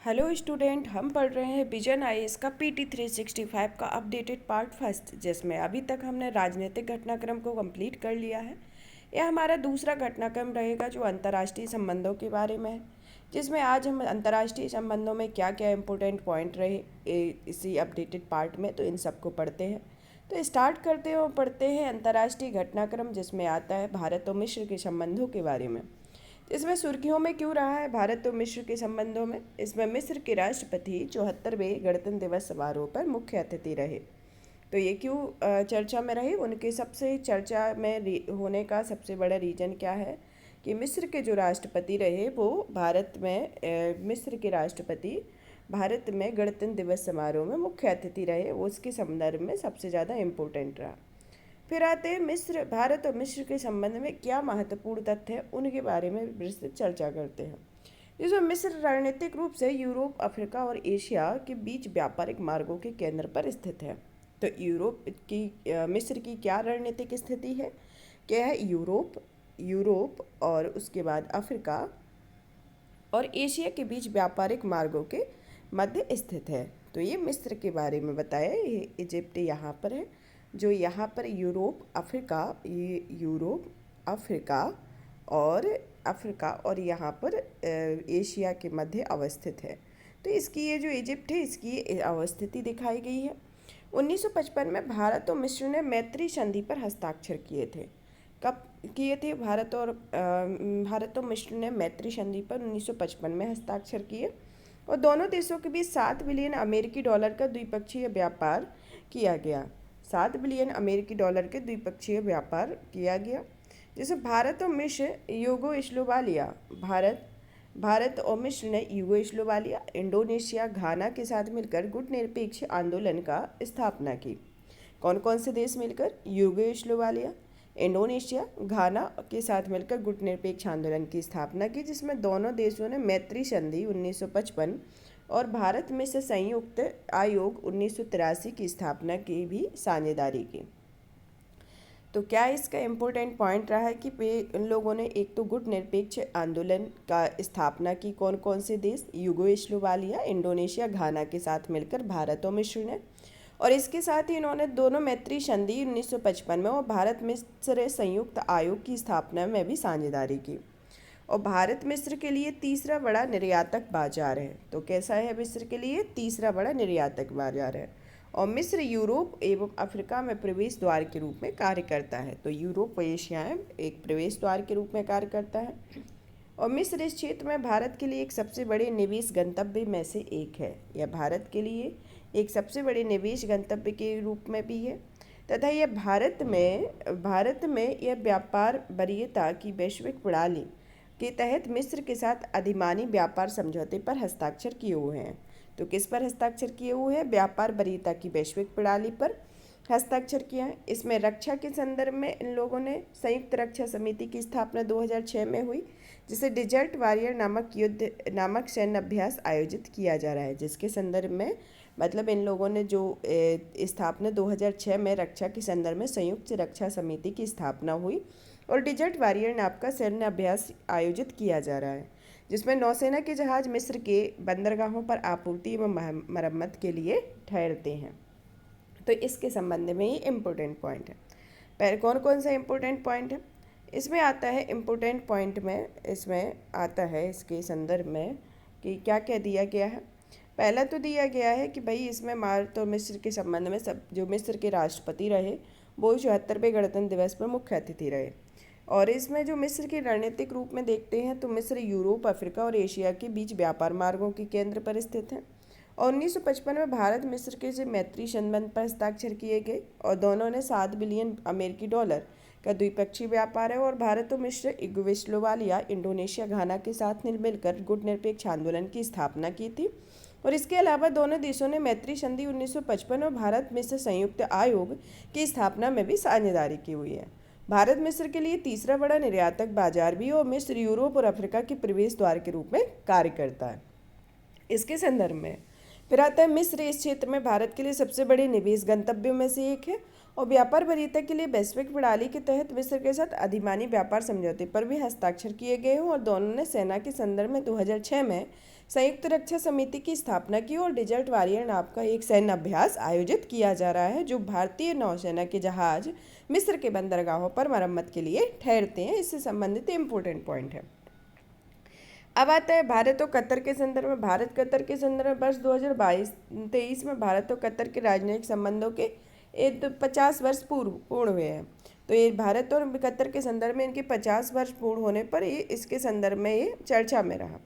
Hello student, हम पढ़ रहे हैं विजन आईएएस का पीटी 365 का अपडेटेड पार्ट फर्स्ट, जिसमें अभी तक हमने राजनीतिक घटनाक्रम को कंप्लीट कर लिया है। यह हमारा दूसरा घटनाक्रम रहेगा जो अंतर्राष्ट्रीय संबंधों के बारे में है, जिसमें आज हम अंतर्राष्ट्रीय संबंधों में क्या क्या इंपॉर्टेंट पॉइंट रहे इसी अपडेटेड पार्ट में, तो इन सबको पढ़ते हैं। तो स्टार्ट करते हैं और पढ़ते हैं अंतर्राष्ट्रीय घटनाक्रम, जिसमें आता है भारत और मिस्र के संबंधों के बारे में। इसमें सुर्खियों में क्यों रहा है भारत और मिस्र के संबंधों में? इसमें मिस्र के राष्ट्रपति 74वें गणतंत्र दिवस समारोह पर मुख्य अतिथि रहे। तो ये क्यों चर्चा में रहे? उनके सबसे चर्चा में होने का सबसे बड़ा रीजन क्या है कि मिस्र के जो राष्ट्रपति रहे वो मिस्र के राष्ट्रपति भारत में गणतंत्र दिवस समारोह में मुख्य अतिथि रहे, वो उसके संदर्भ में सबसे ज़्यादा इम्पोर्टेंट रहा। फिर आते हैं भारत और मिस्र के संबंध में क्या महत्वपूर्ण तथ्य है, उनके बारे में विस्तृत चर्चा करते हैं। जिसमें मिस्र रणनीतिक रूप से यूरोप, अफ्रीका और एशिया के बीच व्यापारिक मार्गों के केंद्र पर स्थित है। तो मिस्र की क्या रणनीतिक स्थिति है? क्या है? यूरोप और उसके बाद अफ्रीका और एशिया के बीच व्यापारिक मार्गों के मध्य स्थित है। तो ये मिस्र के बारे में बताया। ये इजिप्ट यहाँ पर है, जो यहाँ पर यूरोप, अफ्रीका और यहाँ पर एशिया के मध्य अवस्थित है। तो इसकी ये जो इजिप्ट है, इसकी अवस्थिति दिखाई गई है। 1955 में भारत और मिस्र ने मैत्री संधि पर हस्ताक्षर किए थे। कब किए थे? भारत और मिस्र ने मैत्री संधि पर 1955 में हस्ताक्षर किए और दोनों देशों के बीच 7 बिलियन अमेरिकी डॉलर का द्विपक्षीय व्यापार किया गया। 7 बिलियन अमेरिकी डॉलर के द्विपक्षीय व्यापार किया गया, जिसे भारत और मिस्र ने यूगोस्लाविया, इंडोनेशिया, घाना के साथ मिलकर गुटनिरपेक्ष आंदोलन का स्थापना की। कौन कौन से देश मिलकर? यूगोस्लाविया, इंडोनेशिया, घाना के साथ मिलकर गुटनिरपेक्ष आंदोलन की स्थापना की, जिसमें दोनों देशों ने मैत्री संधि 1955 और भारत में से संयुक्त आयोग 1983 की स्थापना की भी साझेदारी की। तो क्या इसका इम्पोर्टेंट पॉइंट रहा है कि इन लोगों ने एक तो गुटनिरपेक्ष आंदोलन का स्थापना की। कौन कौन से देश? यूगोस्लाविया, इंडोनेशिया, घाना के साथ मिलकर भारत और मिस्र ने, और इसके साथ ही इन्होंने दोनों मैत्री संधि 1955 में और भारत मिस्र संयुक्त आयोग की स्थापना में भी साझेदारी की। और भारत मिस्र के लिए तीसरा बड़ा निर्यातक बाजार है। तो कैसा है? मिस्र के लिए तीसरा बड़ा निर्यातक बाजार है और मिस्र यूरोप एवं अफ्रीका में प्रवेश द्वार के रूप में कार्य करता है। तो यूरोप व एशिया में एक प्रवेश द्वार के रूप में कार्य करता है और मिस्र इस क्षेत्र में भारत के लिए एक सबसे बड़े निवेश गंतव्य में से एक है। यह भारत के लिए एक सबसे बड़े निवेश गंतव्य के रूप में भी है तथा यह भारत में यह व्यापार वरीयता की वैश्विक प्रणाली के तहत मिस्र के साथ अधिमानी व्यापार समझौते पर हस्ताक्षर किए हुए हैं। तो किस पर हस्ताक्षर किए हुए हैं? व्यापार वरीयता की वैश्विक प्रणाली पर हस्ताक्षर किया है। इसमें रक्षा के संदर्भ में इन लोगों ने संयुक्त रक्षा समिति की स्थापना 2006 में हुई, जिसे डिजर्ट वॉरियर नामक सैन्य अभ्यास आयोजित किया जा रहा है, जिसके संदर्भ में मतलब इन लोगों ने जो स्थापना 2006 में रक्षा के संदर्भ में संयुक्त रक्षा समिति की स्थापना हुई और डिजर्ट वॉरियर नाम का सैन्य अभ्यास आयोजित किया जा रहा है, जिसमें नौसेना के जहाज मिस्र के बंदरगाहों पर आपूर्ति एवं मरम्मत के लिए ठहरते हैं। तो इसके संबंध में ये इम्पोर्टेंट पॉइंट है। पहले कौन कौन सा इम्पोर्टेंट पॉइंट है? इसमें आता है इम्पोर्टेंट पॉइंट में, इसमें आता है इसके संदर्भ में कि क्या क्या दिया गया है। पहला तो दिया गया है कि भाई इसमें भारत और मिस्र के संबंध में सब जो मिस्र के राष्ट्रपति रहे वो 74वें गणतंत्र दिवस पर मुख्य अतिथि रहे। और इसमें जो मिस्र के रणनीतिक रूप में देखते हैं तो मिस्र यूरोप, अफ्रीका और एशिया के बीच व्यापार मार्गों के केंद्र पर स्थित है और 1955 में भारत मिस्र के से मैत्री संबंध पर हस्ताक्षर किए गए और दोनों ने 7 बिलियन अमेरिकी डॉलर का द्विपक्षीय व्यापार है और भारत और मिस्र यूगोस्लाविया, इंडोनेशिया, घाना के साथ मिलकर गुटनिरपेक्ष आंदोलन की स्थापना की थी। और इसके अलावा दोनों देशों ने मैत्री संधि 1955 और भारत मिस्र संयुक्त आयोग की स्थापना में भी साझेदारी की हुई है। भारत मिस्र के लिए तीसरा बड़ा निर्यातक बाजार भी और मिस्र यूरोप और अफ्रीका के प्रवेश द्वार के रूप में कार्य करता है। इसके संदर्भ में फिर आता है मिस्र इस क्षेत्र में भारत के लिए सबसे बड़े निवेश गंतव्यों में से एक है और व्यापार वरीयता के लिए वैश्विक प्रणाली के तहत मिस्र के साथ अधिमानी व्यापार समझौते पर भी हस्ताक्षर किए गए हैं। और दोनों ने सेना के संदर्भ में 2006 में संयुक्त रक्षा समिति की स्थापना की और डेजर्ट वॉरियर नाम का एक सैन्य अभ्यास आयोजित किया जा रहा है, जो भारतीय नौसेना के जहाज मिस्र के बंदरगाहों पर मरम्मत के लिए ठहरते हैं। इससे संबंधित इम्पोर्टेंट पॉइंट है। अब आता है भारत और कतर के संदर्भ में। भारत कतर के संदर्भ में वर्ष 2022-23 में भारत और कतर के राजनयिक संबंधों के 50 वर्ष पूर्ण हुए हैं। तो ये भारत और कतर के संदर्भ में इनके 50 वर्ष पूर्ण होने पर ये इसके संदर्भ में ये चर्चा में रहा,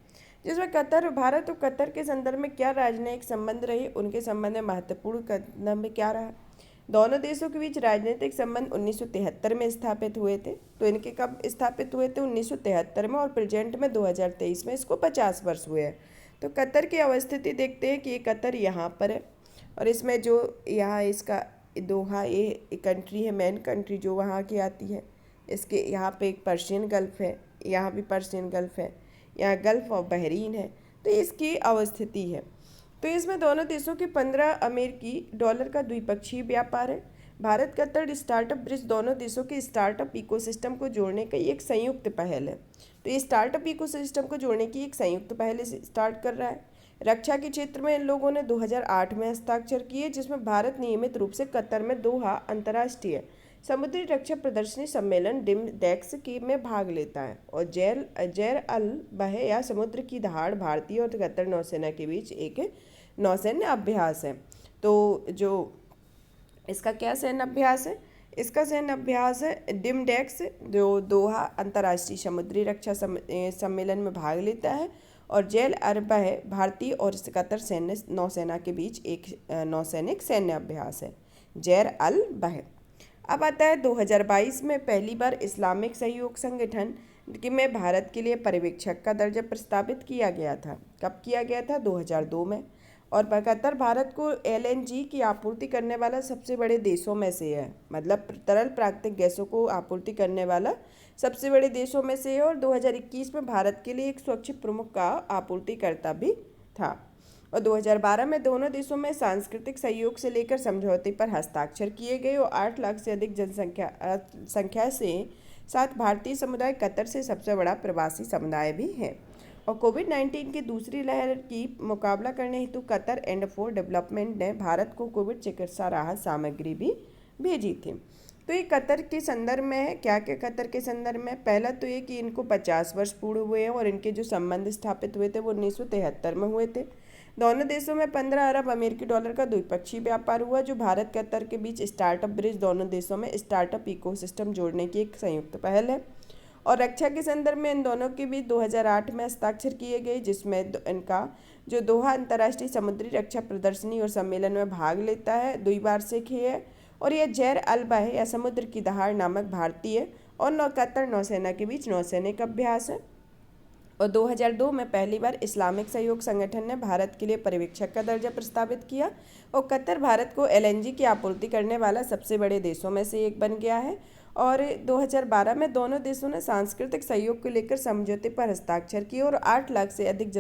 जिसमें भारत और कतर के संदर्भ में क्या राजनयिक संबंध रहे, उनके संबंध में महत्वपूर्ण कदम में क्या रहा। दोनों देशों के बीच राजनीतिक संबंध 1973 में स्थापित हुए थे। तो इनके कब स्थापित हुए थे? 1973 में, और प्रेजेंट में 2023 में इसको 50 वर्ष हुए हैं। तो कतर की अवस्थिति देखते हैं कि ये कतर यहाँ पर है, और इसमें जो यहाँ इसका दोहा ये कंट्री है, मेन कंट्री जो वहाँ की आती है। इसके यहाँ पे एक पर्शियन गल्फ है, यहाँ भी पर्शियन गल्फ है, यहाँ गल्फ ऑफ बहरीन है। तो इसकी अवस्थिति है। तो इसमें दोनों देशों के 15 अमेरिकी डॉलर का द्विपक्षीय व्यापार है। भारत कतर स्टार्टअप ब्रिज दोनों देशों के स्टार्टअप इकोसिस्टम को जोड़ने का एक संयुक्त पहल है। तो ये स्टार्टअप इकोसिस्टम को जोड़ने की एक संयुक्त पहल स्टार्ट कर रहा है। रक्षा के क्षेत्र में इन लोगों ने 2008 में हस्ताक्षर किए, जिसमें भारत नियमित रूप से कतर में दोहा अंतर्राष्ट्रीय समुद्री रक्षा प्रदर्शनी सम्मेलन डिमडेक्स की में भाग लेता है। और जैर अल बह या समुद्र की दहाड़ भारतीय और कतर नौसेना के बीच एक नौसैन्य अभ्यास है। तो जो इसका क्या सैन्य अभ्यास है? इसका सैन्य अभ्यास है डिमडेक्स, जो दोहा अंतर्राष्ट्रीय समुद्री रक्षा सम्मेलन में भाग लेता है। और जेल अरबा है भारतीय और कतर नौसेना के बीच एक नौसैनिक सैन्य अभ्यास है, जैर अल बह। अब आता है 2022 में पहली बार इस्लामिक सहयोग संगठन में भारत के लिए पर्यवेक्षक का दर्जा प्रस्तावित किया गया था। कब किया गया था? 2002 में। और कतर भारत को LNG की आपूर्ति करने वाला सबसे बड़े देशों में से है, मतलब तरल प्राकृतिक गैसों को आपूर्ति करने वाला सबसे बड़े देशों में से है। और 2021 में भारत के लिए एक स्वैच्छिक प्रमुख का आपूर्तिकर्ता भी था। और 2012 में दोनों देशों में सांस्कृतिक सहयोग से लेकर समझौते पर हस्ताक्षर किए गए। और 8 लाख से अधिक संख्या से साथ भारतीय समुदाय कतर से सबसे बड़ा प्रवासी समुदाय भी है। और कोविड-19 की दूसरी लहर की मुकाबला करने हेतु कतर एंड फॉर डेवलपमेंट ने भारत को कोविड चिकित्सा राहत सामग्री भी भेजी थी। तो ये कतर के संदर्भ में है। क्या क्या कतर के संदर्भ में? पहला तो ये कि इनको 50 वर्ष पूर्ण हुए हैं, और इनके जो संबंध स्थापित हुए थे वो 1973 में हुए थे। दोनों देशों में 15 अरब अमेरिकी डॉलर का द्विपक्षीय व्यापार हुआ, जो भारत कतर के बीच स्टार्टअप ब्रिज दोनों देशों में स्टार्टअप इकोसिस्टम जोड़ने की एक संयुक्त पहल है। और रक्षा के संदर्भ में इन दोनों के बीच 2008 में हस्ताक्षर किए गए, जिसमें इनका जो दोहा अंतर्राष्ट्रीय समुद्री रक्षा प्रदर्शनी और सम्मेलन में भाग लेता है, द्विवार्षिक है। और यह जैर अल बह या समुद्र की दहाड़ नामक भारतीय और कतर नौसेना के बीच नौसैनिक अभ्यास है। और 2002 में पहली बार इस्लामिक सहयोग संगठन ने भारत के लिए पर्यवेक्षक का दर्जा प्रस्तावित किया। और कतर भारत को LNG की आपूर्ति करने वाला सबसे बड़े देशों में से एक बन गया है। और 2012 में दोनों देशों ने सांस्कृतिक सहयोग को लेकर समझौते पर हस्ताक्षर किए। और 8 लाख से अधिक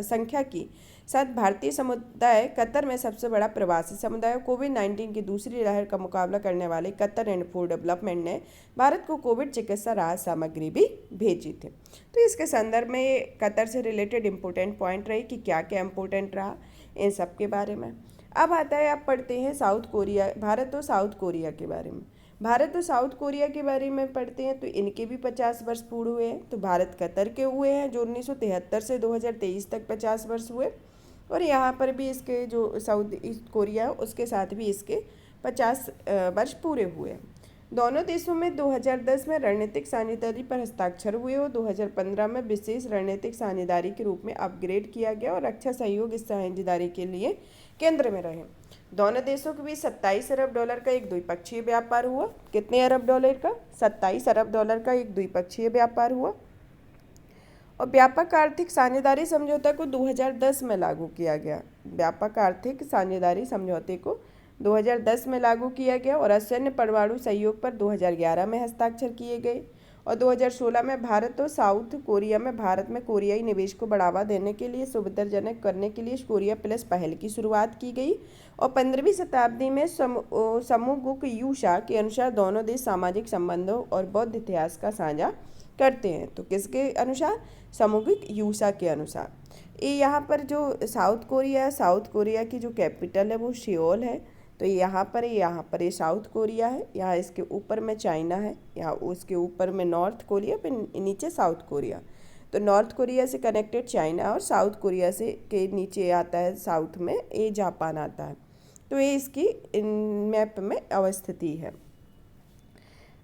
संख्या की साथ भारतीय समुदाय कतर में सबसे बड़ा प्रवासी समुदाय। कोविड-19 की दूसरी लहर का मुकाबला करने वाले कतर एंड फॉर डेवलपमेंट ने भारत को कोविड चिकित्सा राहत सामग्री भी भेजी थी। तो इसके संदर्भ में ये कतर से रिलेटेड इम्पोर्टेंट पॉइंट रही कि क्या क्या इम्पोर्टेंट रहा इन सब के बारे में। अब आता है, आप पढ़ते हैं साउथ कोरिया, भारत और साउथ कोरिया के बारे में। भारत और साउथ कोरिया के बारे में पढ़ते हैं तो इनके भी 50 वर्ष पूर्ण हुए हैं। तो भारत कतर के हुए हैं, जो 1973 से 2023 तक 50 वर्ष हुए। और यहाँ पर भी इसके जो साउथ ईस्ट कोरिया है उसके साथ भी इसके 50 वर्ष पूरे हुए हैं। दोनों देशों में 2010 में रणनीतिक साझेदारी पर हस्ताक्षर हुए और 2015 में विशेष रणनीतिक साझेदारी के रूप में अपग्रेड किया गया। और रक्षा सहयोग इस साझेदारी के लिए केंद्र में रहे। दोनों देशों के बीच 27 अरब डॉलर का एक द्विपक्षीय व्यापार हुआ। कितने अरब डॉलर का? 27 अरब डॉलर का एक द्विपक्षीय व्यापार हुआ। और व्यापक आर्थिक साझेदारी समझौता को 2010 में लागू किया गया। व्यापक आर्थिक साझेदारी समझौते को 2010 में लागू किया गया। और असैन्य परमाणु सहयोग पर 2011 में हस्ताक्षर किए गए। और 2016 में भारत और साउथ कोरिया में भारत में कोरियाई निवेश को बढ़ावा देने के लिए सुविधाजनक करने के लिए कोरिया प्लस पहल की शुरुआत की गई। और 15वीं शताब्दी में समोगुक यूशा के अनुसार दोनों देश सामाजिक संबंधों और बौद्ध इतिहास का साझा करते हैं। तो किसके अनुसार? समोगुक यूशा के अनुसार। ये यहाँ पर जो साउथ कोरिया की जो कैपिटल है वो सियोल है। तो यहाँ पर ये साउथ कोरिया है, यहाँ इसके ऊपर में चाइना है, यहाँ उसके ऊपर में नॉर्थ कोरिया, फिर नीचे साउथ कोरिया। तो नॉर्थ कोरिया से कनेक्टेड चाइना और साउथ कोरिया से के नीचे आता है साउथ में ये जापान आता है। तो ये इसकी मैप में अवस्थिति है।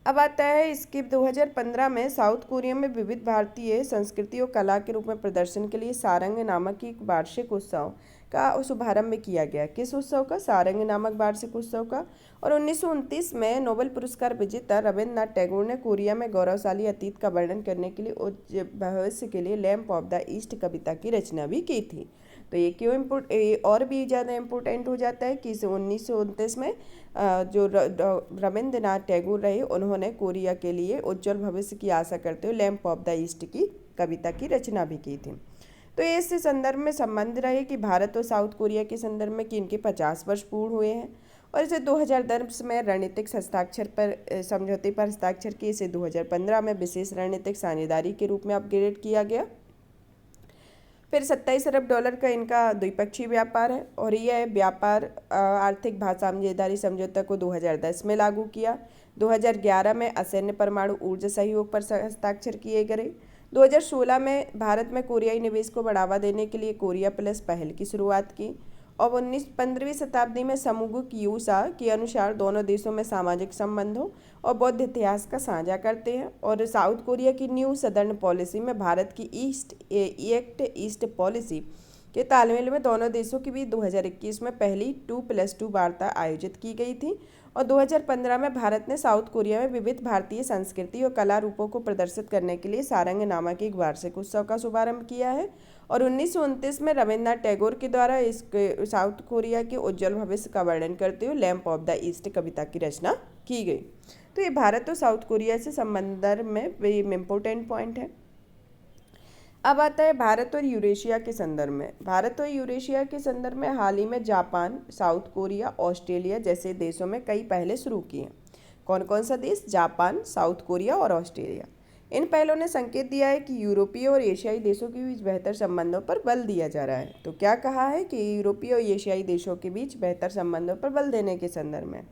अब आता है इसके 2015 में साउथ कोरिया में विविध भारतीय संस्कृति और कला के रूप में प्रदर्शन के लिए सारंग नामक एक वार्षिक उत्सव का शुभारंभ किया गया। किस उत्सव का? सारंग नामक वार्षिक उत्सव का। और 1929 में नोबेल पुरस्कार विजेता रविन्द्रनाथ टैगोर ने कोरिया में गौरवशाली अतीत का वर्णन करने के लिए उज्ज्वल भविष्य के लिए लैम्प ऑफ द ईस्ट कविता की रचना भी की थी। तो ये क्यों और भी ज़्यादा इम्पोर्टेंट हो जाता है कि 1929 में जो रविन्द्रनाथ टैगोर रहे उन्होंने कोरिया के लिए उज्ज्वल भविष्य की आशा करते हुए लैम्प ऑफ द ईस्ट की कविता की रचना भी की थी। तो इससे संदर्भ में संबंध रहे कि भारत और साउथ कोरिया के संदर्भ में कि इनके 50 वर्ष पूर्ण हुए हैं। और इसे 2010 में रणनीतिक समझौते पर हस्ताक्षर किए। इसे 2015 में विशेष रणनीतिक साझेदारी के रूप में अपग्रेड किया गया। फिर 27 अरब डॉलर का इनका द्विपक्षीय व्यापार है और यह व्यापार आर्थिक साझेदारी समझौता को 2010 में लागू किया। 2011 में असैन्य परमाणु ऊर्जा सहयोग पर हस्ताक्षर किए गए। 2016 में भारत में कोरियाई निवेश को बढ़ावा देने के लिए कोरिया प्लस पहल की शुरुआत की। और 15वीं शताब्दी में समोगुक यूशा के अनुसार दोनों देशों में सामाजिक संबंधों और बौद्ध इतिहास का साझा करते हैं। और साउथ कोरिया की न्यू सदर्न पॉलिसी में भारत की ईस्ट पॉलिसी के तालमेल में दोनों देशों के बीच 2021 में पहली 2+2 वार्ता आयोजित की गई थी। और 2015 में भारत ने साउथ कोरिया में विविध भारतीय संस्कृति और कला रूपों को प्रदर्शित करने के लिए सारंग नामक एक वार्षिक उत्सव का शुभारंभ किया है। और 1929 में रविन्द्रनाथ टैगोर के द्वारा इस साउथ कोरिया के उज्ज्वल भविष्य का वर्णन करते हुए लैम्प ऑफ द ईस्ट कविता की रचना की गई। तो ये भारत और साउथ कोरिया से संबंध में इम्पोर्टेंट पॉइंट है। अब आता है भारत और यूरेशिया के संदर्भ में। भारत और यूरेशिया के संदर्भ में हाल ही में जापान, साउथ कोरिया, ऑस्ट्रेलिया जैसे देशों में कई पहले शुरू किए हैं। कौन कौन सा देश? जापान, साउथ कोरिया और ऑस्ट्रेलिया। इन पहलों ने संकेत दिया है कि यूरोपीय और एशियाई देशों के बीच बेहतर संबंधों पर बल दिया जा रहा है। तो क्या कहा है कि यूरोपीय और एशियाई देशों के बीच बेहतर संबंधों पर बल देने के संदर्भ में।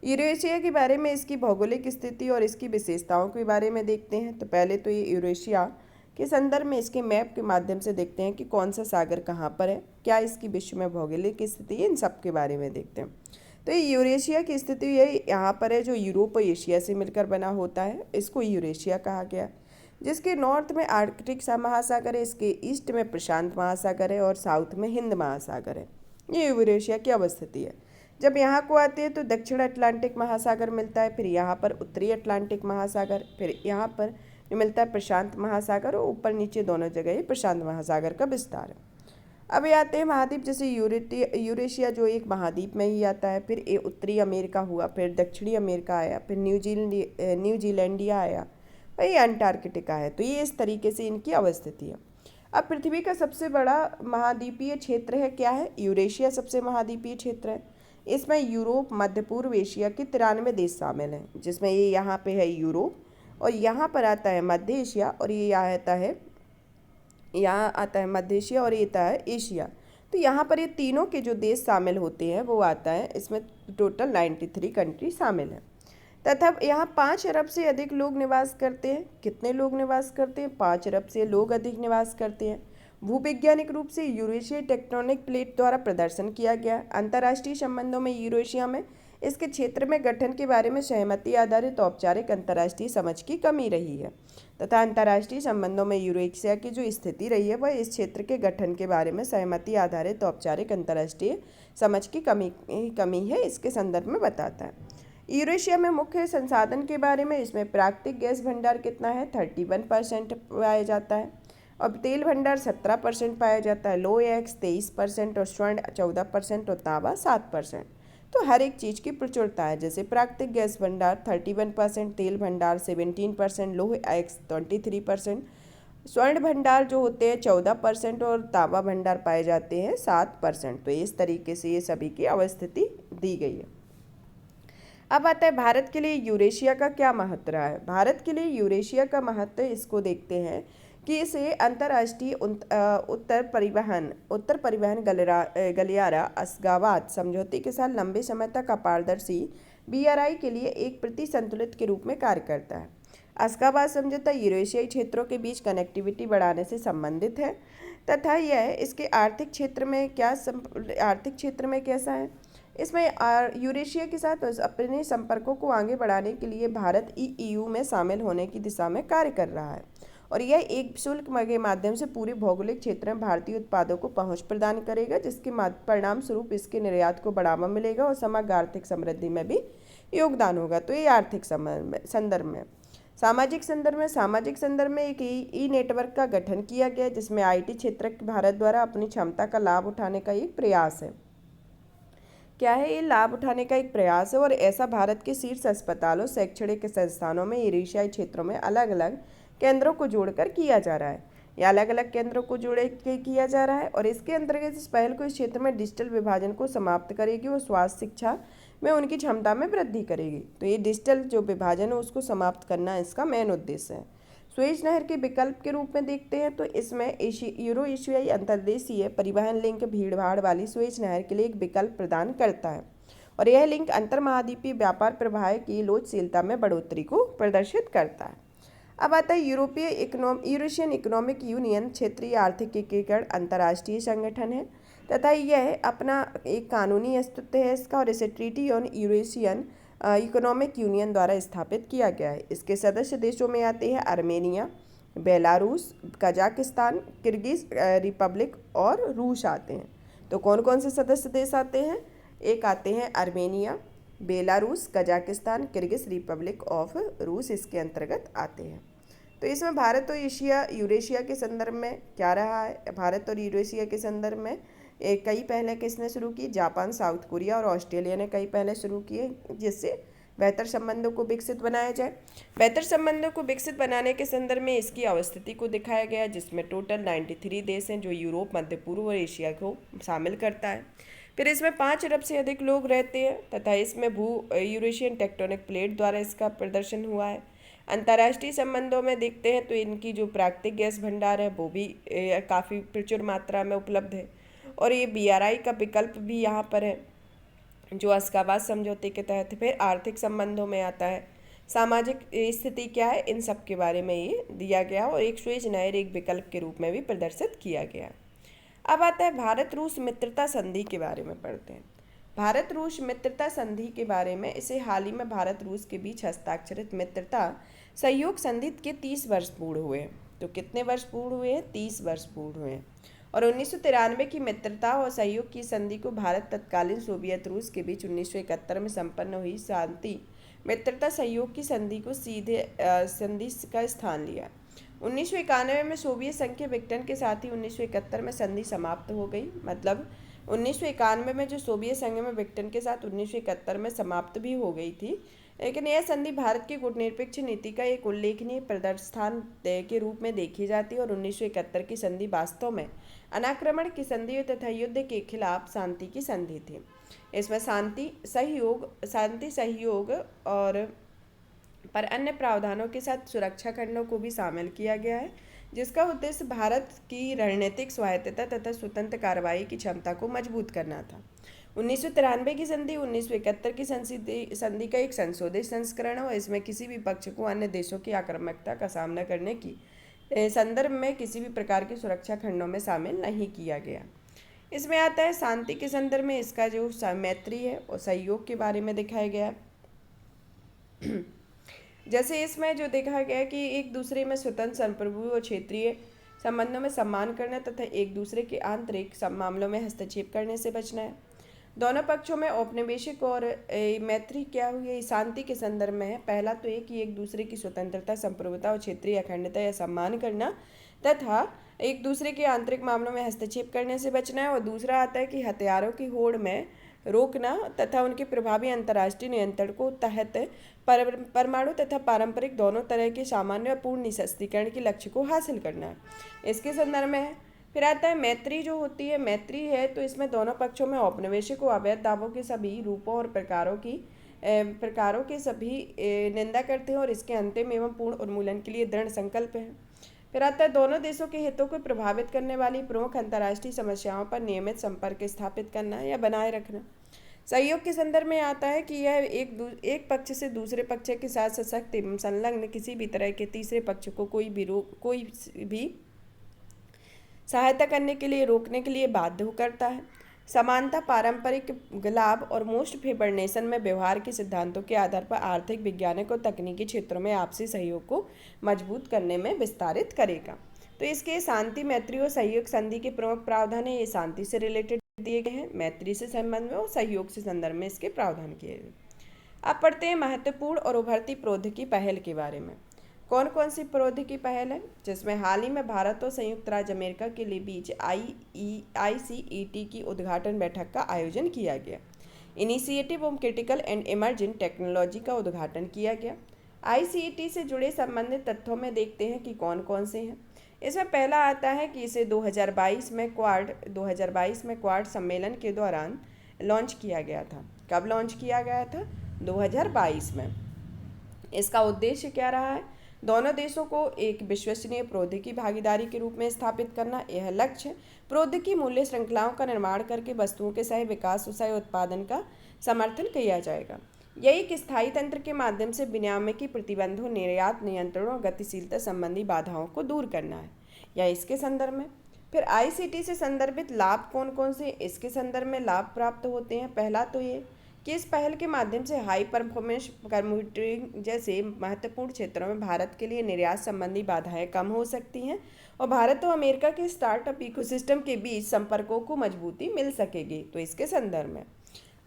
यूरेशिया के बारे में इसकी भौगोलिक स्थिति और इसकी विशेषताओं के बारे में देखते हैं। तो पहले तो ये यूरेशिया के संदर्भ में इसके मैप के माध्यम से देखते हैं कि कौन सा सागर कहाँ पर है, क्या इसकी विश्व में भौगोलिक स्थिति है, इन सब के बारे में देखते हैं। तो ये यूरेशिया की स्थिति ये यहाँ पर है जो यूरोप और एशिया से मिलकर बना होता है, इसको यूरेशिया कहा गया। जिसके नॉर्थ में आर्कटिक महासागर है, इसके ईस्ट में प्रशांत महासागर है और साउथ में हिंद महासागर है। ये यूरेशिया की अवस्थिति है। जब यहाँ को आते हैं तो दक्षिण अटलांटिक महासागर मिलता है, फिर यहाँ पर उत्तरी अटलांटिक महासागर, फिर यहाँ पर जो मिलता है प्रशांत महासागर और ऊपर नीचे दोनों जगह ये प्रशांत महासागर का विस्तार है। अब ये आते हैं महाद्वीप, जैसे यूरेशिया जो एक महाद्वीप में ही आता है, फिर ये उत्तरी अमेरिका हुआ, फिर दक्षिणी अमेरिका आया, फिर न्यूजीलैंडिया आया, वही अंटार्कटिका है। तो ये इस तरीके से इनकी अवस्थिति है। अब पृथ्वी का सबसे बड़ा महाद्वीपीय क्षेत्र है क्या है? यूरेशिया सबसे महाद्वीपीय क्षेत्र है। इसमें यूरोप, मध्य पूर्व एशिया के 93 देश शामिल हैं, जिसमें ये यहाँ पे है यूरोप और यहाँ पर आता है मध्य एशिया और ये यहाँ आता है मध्य एशिया और ये आता है एशिया। तो यहाँ पर ये तीनों के जो देश शामिल होते हैं वो आता है, इसमें टोटल 93 कंट्री शामिल हैं। तथा यहाँ 5 अरब से अधिक लोग निवास करते हैं। कितने लोग निवास करते हैं? 5 अरब से लोग अधिक निवास करते हैं। भूवैज्ञानिक रूप से यूरेशिया टेक्टोनिक प्लेट द्वारा प्रदर्शन किया गया। अंतर्राष्ट्रीय संबंधों में यूरेशिया में इसके क्षेत्र में गठन के बारे में सहमति आधारित औपचारिक अंतर्राष्ट्रीय समझ की कमी रही है तथा अंतर्राष्ट्रीय संबंधों में यूरेशिया की जो स्थिति रही है वह इस क्षेत्र के गठन के बारे में सहमति आधारित औपचारिक अंतर्राष्ट्रीय समझ की कमी है, इसके संदर्भ में बताता है। यूरेशिया में मुख्य संसाधन के बारे में इसमें प्राकृतिक गैस भंडार कितना है? 31% पाया जाता है और तेल भंडार 17% पाया जाता है, लोह एक्स 23% और स्वर्ण 14% और तांबा 7%। तो हर एक चीज़ की प्रचुरता है, जैसे प्राकृतिक गैस भंडार 31%, तेल भंडार 17%, लौह एक्स 23%, स्वर्ण भंडार जो होते हैं 14% और तांबा भंडार पाए जाते हैं 7%। तो इस तरीके से ये सभी की अवस्थिति दी गई है। अब आता है भारत के लिए यूरेशिया का क्या महत्व रहा है। भारत के लिए यूरेशिया का महत्व इसको देखते हैं कि इसे अंतर्राष्ट्रीय उत्तर परिवहन गलियारा अस्गाबाद समझौते के साथ लंबे समय तक अपारदर्शी BRI के लिए एक प्रति संतुलित के रूप में कार्य करता है। अस्गाबाद समझौता यूरेशियाई क्षेत्रों के बीच कनेक्टिविटी बढ़ाने से संबंधित है तथा यह इसके आर्थिक क्षेत्र में कैसा है। इसमें यूरेशिया के साथ अपने संपर्कों को आगे बढ़ाने के लिए भारत EU में शामिल होने की दिशा में कार्य कर रहा है और यह एक शुल्क के माध्यम से पूरे भौगोलिक क्षेत्र में भारतीय उत्पादों को पहुंच प्रदान करेगा, जिसके परिणाम स्वरूप इसके निर्यात को बढ़ावा मिलेगा और समग्र आर्थिक समृद्धि में भी योगदान होगा। तो ये आर्थिक संदर्भ में। सामाजिक संदर्भ में एक ई नेटवर्क का गठन किया गया, जिसमें IT क्षेत्र भारत द्वारा अपनी क्षमता का लाभ उठाने का एक प्रयास है। क्या है ये? लाभ उठाने का एक प्रयास है और ऐसा भारत के शीर्ष अस्पतालों, शैक्षणिक संस्थानों में यूरेशियाई क्षेत्रों में अलग अलग केंद्रों को जोड़कर किया जा रहा है। यह अलग अलग केंद्रों को जोड़ के किया जा रहा है और इसके अंतर्गत इस पहल को इस क्षेत्र में डिजिटल विभाजन को समाप्त करेगी और स्वास्थ्य शिक्षा में उनकी क्षमता में वृद्धि करेगी। तो ये डिजिटल जो विभाजन है उसको समाप्त करना इसका मेन उद्देश्य है। सुएज नहर के विकल्प के रूप में देखते हैं तो इसमें यूरो एशियाई अंतर्देशीय परिवहन लिंक भीड़भाड़ वाली सुएज नहर के लिए एक विकल्प प्रदान करता है और यह लिंक अंतर्महाद्वीपीय व्यापार प्रवाह की लोचशीलता में बढ़ोतरी को प्रदर्शित करता है। अब आता है यूरेशियन इकोनॉमिक यूनियन क्षेत्रीय आर्थिक एकीकरण अंतर्राष्ट्रीय संगठन है तथा यह अपना एक कानूनी अस्तित्व है इसका और इसे treaty on Eurasian economic union द्वारा स्थापित किया गया है। इसके सदस्य देशों में आते हैं Armenia, Belarus, Kazakhstan, Kyrgyz Republic और रूस आते हैं। तो कौन कौन से सदस्य देश आते हैं? एक आते हैं Armenia, Belarus, Kazakhstan, Kyrgyz Republic of रूस इसके अंतर्गत आते हैं। तो इसमें भारत और यूरेशिया के संदर्भ में क्या रहा है? भारत और यूरेशिया के संदर्भ में कई पहले किसने शुरू की? जापान, साउथ कोरिया और ऑस्ट्रेलिया ने कई पहले शुरू किए, जिससे बेहतर संबंधों को विकसित बनाया जाए। बेहतर संबंधों को विकसित बनाने के संदर्भ में इसकी अवस्थिति को दिखाया गया, जिसमें टोटल 93 देश हैं जो यूरोप, मध्य पूर्व और एशिया को शामिल करता है। फिर इसमें 5 अरब से अधिक लोग रहते हैं तथा इसमें यूरेशियन टेक्टोनिक प्लेट द्वारा इसका प्रदर्शन हुआ है। अंतर्राष्ट्रीय संबंधों में देखते हैं तो इनकी जो प्राकृतिक गैस भंडार है वो भी काफ़ी प्रचुर मात्रा में उपलब्ध है और ये BRI का विकल्प भी यहाँ पर है जो अस्गाबाद समझौते के तहत। फिर आर्थिक संबंधों में आता है, सामाजिक स्थिति क्या है, इन सब के बारे में ये दिया गया और एक सुएज नहर एक विकल्प के रूप में भी प्रदर्शित किया गया। अब आता है भारत रूस मित्रता संधि के बारे में पढ़ते हैं। भारत रूस मित्रता संधि के बारे में इसे हाल ही में भारत रूस के बीच हस्ताक्षरित मित्रता सहयोग संधि के 30 वर्ष पूर्ण हुए हैं। तो कितने वर्ष पूर्ण हुए हैं? 30 वर्ष पूर्ण हुए हैं और 1993 की मित्रता और सहयोग की संधि को भारत तत्कालीन सोवियत रूस के बीच 1971 में संपन्न हुई शांति मित्रता सहयोग की संधि को सीधे संधि का स्थान लिया। 1991 में सोवियत संघ के विघटन के साथ ही 1971 में संधि समाप्त हो गई। मतलब 1991 में जो सोवियत संघ में विघटन के साथ 1971 में समाप्त भी हो गई थी, लेकिन यह संधि भारत की कूटनीतिक नीति का एक उल्लेखनीय प्रदर्शन के रूप में देखी जाती है और 1971 की संधि वास्तव में अनाक्रमण की संधि तथा युद्ध के खिलाफ शांति की संधि थी। इसमें शांति सहयोग और पर अन्य प्रावधानों के साथ सुरक्षा खंडों को भी शामिल किया गया है, जिसका उद्देश्य भारत की रणनीतिक स्वायत्तता तथा स्वतंत्र कार्रवाई की क्षमता को मजबूत करना था। 1993 की संधि 1971 की संधि का एक संशोधित संस्करण है और इसमें किसी भी पक्ष को अन्य देशों की आक्रामकता का सामना करने की संदर्भ में किसी भी प्रकार की सुरक्षा खंडों में शामिल नहीं किया गया। इसमें आता है शांति के संदर्भ में इसका जो मैत्री है और सहयोग के बारे में दिखाया गया। जैसे इसमें जो देखा गया कि एक दूसरे में स्वतंत्र, संप्रभु और क्षेत्रीय संबंधों में सम्मान करना तथा एक दूसरे के आंतरिक मामलों में हस्तक्षेप करने से बचना है। दोनों पक्षों में औपनिवेशिक और मैत्री क्या हुई है शांति के संदर्भ में है। पहला तो एक दूसरे की स्वतंत्रता, संप्रभुता और क्षेत्रीय अखंडता या सम्मान करना तथा एक दूसरे के आंतरिक मामलों में हस्तक्षेप करने से बचना है। और दूसरा आता है कि हथियारों की होड़ में रोकना तथा उनके प्रभावी अंतर्राष्ट्रीय नियंत्रण को तहत परमाणु तथा पारंपरिक दोनों तरह के सामान्य और पूर्ण निःशस्त्रीकरण के लक्ष्य को हासिल करना है। इसके संदर्भ में है। फिर आता है मैत्री जो होती है, मैत्री है तो इसमें दोनों पक्षों में औपनिवेशिक और अवैध दावों के सभी रूपों और प्रकारों के सभी निंदा करते हैं और इसके अंतिम एवं पूर्ण उन्मूलन के लिए दृढ़ संकल्प है। फिर आता है दोनों देशों के हितों को प्रभावित करने वाली प्रमुख अंतर्राष्ट्रीय समस्याओं पर नियमित संपर्क स्थापित करना या बनाए रखना। सहयोग के संदर्भ में आता है कि यह एक पक्ष से दूसरे पक्ष के साथ सशक्त एवं संलग्न किसी भी तरह के तीसरे पक्ष को कोई भी सहायता करने के लिए रोकने के लिए बाध्य करता है। समानता, पारंपरिक लाभ और मोस्ट फेवर्ड नेशन में व्यवहार के सिद्धांतों के आधार पर आर्थिक, वैज्ञानिक और तकनीकी क्षेत्रों में आपसी सहयोग को मजबूत करने में विस्तारित करेगा। तो इसके शांति, मैत्री और सहयोग संधि के प्रमुख प्रावधान है। ये शांति से रिलेटेड दिए गए हैं, मैत्री से संबंध में और सहयोग से संदर्भ में इसके प्रावधान किए गए। अब पढ़ते हैं महत्वपूर्ण और उभरती प्रौद्योगिकी पहल के बारे में। कौन कौन सी प्रौद्योगिकी पहल है, जिसमें हाल ही में भारत और संयुक्त राज्य अमेरिका के बीच ICET की उद्घाटन बैठक का आयोजन किया गया। Initiative on critical and emerging technology का उद्घाटन किया गया। ICET से जुड़े संबंधित तथ्यों में देखते हैं कि कौन कौन से हैं। इसमें पहला आता है कि इसे 2022 में क्वाड सम्मेलन के दौरान लॉन्च किया गया था। कब लॉन्च किया गया था? 2022 में। इसका उद्देश्य क्या रहा है? दोनों देशों को एक विश्वसनीय प्रौद्योगिकी भागीदारी के रूप में स्थापित करना। यह लक्ष्य प्रौद्योगिकी मूल्य श्रृंखलाओं का निर्माण करके वस्तुओं के सह विकास और सह उत्पादन का समर्थन किया जाएगा। यह एक स्थायी तंत्र के माध्यम से विनियामकी प्रतिबंधों, निर्यात नियंत्रणों और गतिशीलता संबंधी बाधाओं को दूर करना है, या इसके संदर्भ में। फिर ICT से संदर्भित लाभ कौन कौन से इसके संदर्भ में लाभ प्राप्त होते हैं। पहला तो ये कि इस पहल के माध्यम से हाई परफॉर्मेंस कंप्यूटिंग जैसे महत्वपूर्ण क्षेत्रों में भारत के लिए निर्यात संबंधी बाधाएं कम हो सकती हैं और भारत और अमेरिका के स्टार्टअप इकोसिस्टम के बीच संपर्कों को मजबूती मिल सकेगी। तो इसके संदर्भ में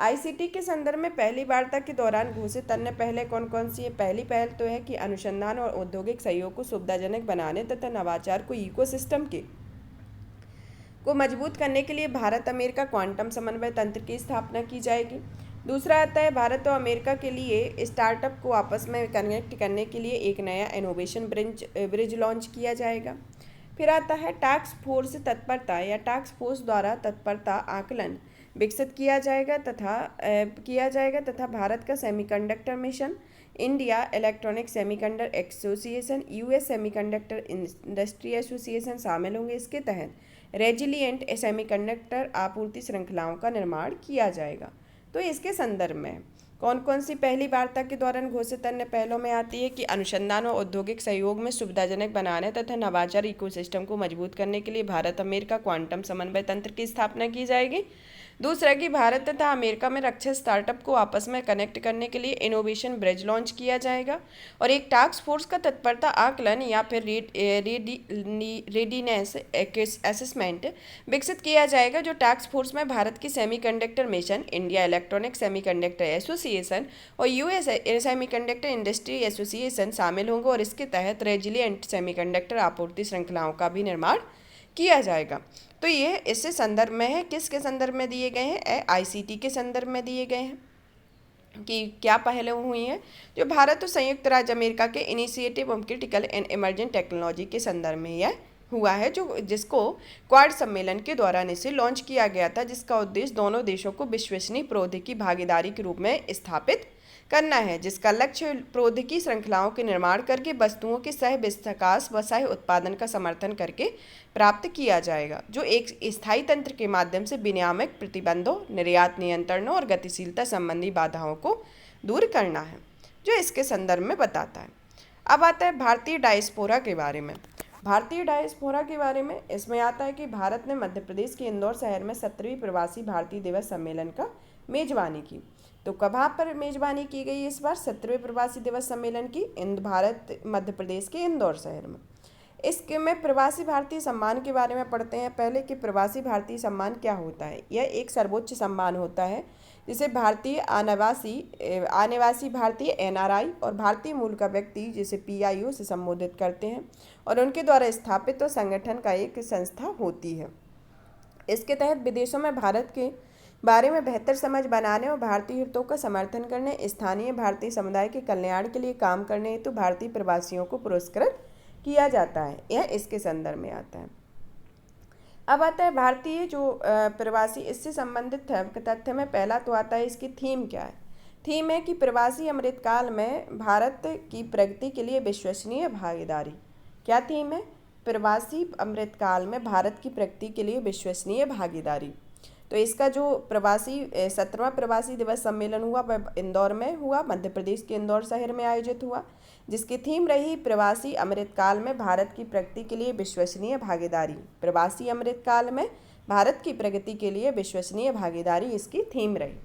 ICT के संदर्भ में पहली वार्ता के दौरान घोषित अन्य पहलें कौन कौन सी है। पहली पहल तो है कि अनुसंधान और औद्योगिक सहयोग को सुविधाजनक बनाने तथा नवाचार को इकोसिस्टम को मजबूत करने के लिए भारत अमेरिका क्वांटम समन्वय तंत्र की स्थापना की जाएगी। दूसरा आता है भारत और अमेरिका के लिए स्टार्टअप को आपस में कनेक्ट करने के लिए एक नया इनोवेशन ब्रिज लॉन्च किया जाएगा। फिर आता है टास्क फोर्स तत्परता या टास्क फोर्स द्वारा तत्परता आकलन विकसित किया जाएगा तथा भारत का semiconductor mission, India electronic semiconductor association, US semiconductor industry association शामिल होंगे। इसके तहत रेजिलिएंट सेमीकंडक्टर आपूर्ति श्रृंखलाओं का निर्माण किया जाएगा। तो इसके संदर्भ में कौन कौन सी पहली वार्ता के दौरान घोषित अन्य पहलों में आती है कि अनुसंधान और औद्योगिक सहयोग में सुविधाजनक बनाने तथा नवाचार इकोसिस्टम को मजबूत करने के लिए भारत अमेरिका क्वांटम समन्वय तंत्र की स्थापना की जाएगी। दूसरा कि भारत तथा अमेरिका में रक्षा स्टार्टअप को आपस में कनेक्ट करने के लिए इनोवेशन ब्रिज लॉन्च किया जाएगा और एक टास्क फोर्स का तत्परता आकलन या फिर रेडीनेस असेसमेंट विकसित किया जाएगा, जो टास्क फोर्स में भारत की semiconductor mission, India electronic semiconductor association और US सेमीकंडक्टर इंडस्ट्री एसोसिएशन शामिल होंगे और इसके तहत रेजिलिएंट सेमीकंडक्टर आपूर्ति श्रृंखलाओं का भी निर्माण किया जाएगा। तो ये इससे संदर्भ में है, किसके संदर्भ में दिए गए हैं? ICT के संदर्भ में दिए गए हैं कि क्या पहले हुई हैं, जो भारत और संयुक्त राज्य अमेरिका के initiative on critical and emerging technology के संदर्भ में यह हुआ है, जिसको क्वाड सम्मेलन के दौरान इसे लॉन्च किया गया था, जिसका उद्देश्य दोनों देशों को विश्वसनीय प्रौद्योगिकी भागीदारी के रूप में स्थापित करना है, जिसका लक्ष्य प्रौद्योगिकी श्रृंखलाओं के निर्माण करके वस्तुओं के सह विकास व सह उत्पादन का समर्थन करके प्राप्त किया जाएगा, जो एक स्थायी तंत्र के माध्यम से विनियामक प्रतिबंधों, निर्यात नियंत्रणों और गतिशीलता संबंधी बाधाओं को दूर करना है, जो इसके संदर्भ में बताता है। अब आता है भारतीय डायस्पोरा के बारे में। भारतीय डायस्पोरा के बारे में इसमें आता है कि भारत ने मध्य प्रदेश के इंदौर शहर में 17वीं प्रवासी भारतीय दिवस सम्मेलन का मेजबानी की। तो कहाँ पर मेजबानी की गई इस बार 17वें प्रवासी दिवस सम्मेलन की? भारत मध्य प्रदेश के इंदौर शहर में। इसके में प्रवासी भारतीय सम्मान के बारे में पढ़ते हैं पहले कि प्रवासी भारतीय सम्मान क्या होता है। यह एक सर्वोच्च सम्मान होता है जिसे भारतीय आनिवासी भारतीय NRI और भारतीय मूल का व्यक्ति जिसे PIO से संबोधित करते हैं और उनके द्वारा स्थापित तो संगठन का एक संस्था होती है। इसके तहत विदेशों में भारत के बारे में बेहतर समझ बनाने और भारतीय हितों का समर्थन करने, स्थानीय भारतीय समुदाय के कल्याण के लिए काम करने हेतु भारतीय प्रवासियों को पुरस्कृत किया जाता है। यह इसके संदर्भ में आता है। अब आता है भारतीय जो प्रवासी, इससे संबंधित तथ्य में पहला तो आता है इसकी थीम क्या है। थीम है कि प्रवासी अमृतकाल में भारत की प्रगति के लिए विश्वसनीय भागीदारी। क्या थीम है? प्रवासी अमृतकाल में भारत की प्रगति के लिए विश्वसनीय भागीदारी। तो इसका जो प्रवासी 17वां प्रवासी दिवस सम्मेलन हुआ वह इंदौर में हुआ, मध्य प्रदेश के इंदौर शहर में आयोजित हुआ, जिसकी थीम रही प्रवासी अमृतकाल में भारत की प्रगति के लिए विश्वसनीय भागीदारी। प्रवासी अमृतकाल में भारत की प्रगति के लिए विश्वसनीय भागीदारी इसकी थीम रही।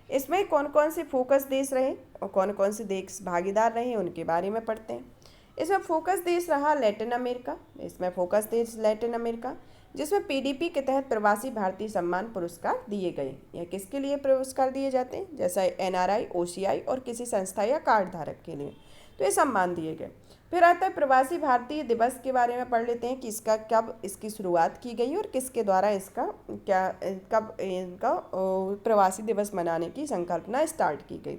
इसमें कौन कौन से फोकस देश रहे और कौन कौन से देश भागीदार रहे उनके बारे में पढ़ते हैं। इसमें फोकस देश रहा लैटिन अमेरिका। इसमें फोकस देश लैटिन अमेरिका, जिसमें पीडीपी के तहत प्रवासी भारतीय सम्मान पुरस्कार दिए गए। यह किसके लिए पुरस्कार दिए जाते हैं? जैसा एनआरआई, ओसीआई और किसी संस्था या कार्ड धारक के लिए तो ये सम्मान दिए गए। फिर आता है प्रवासी भारतीय दिवस के बारे में पढ़ लेते हैं कि इसका कब इसकी शुरुआत की गई और किसके द्वारा इसका कब इनका प्रवासी दिवस मनाने की संकल्पना स्टार्ट की गई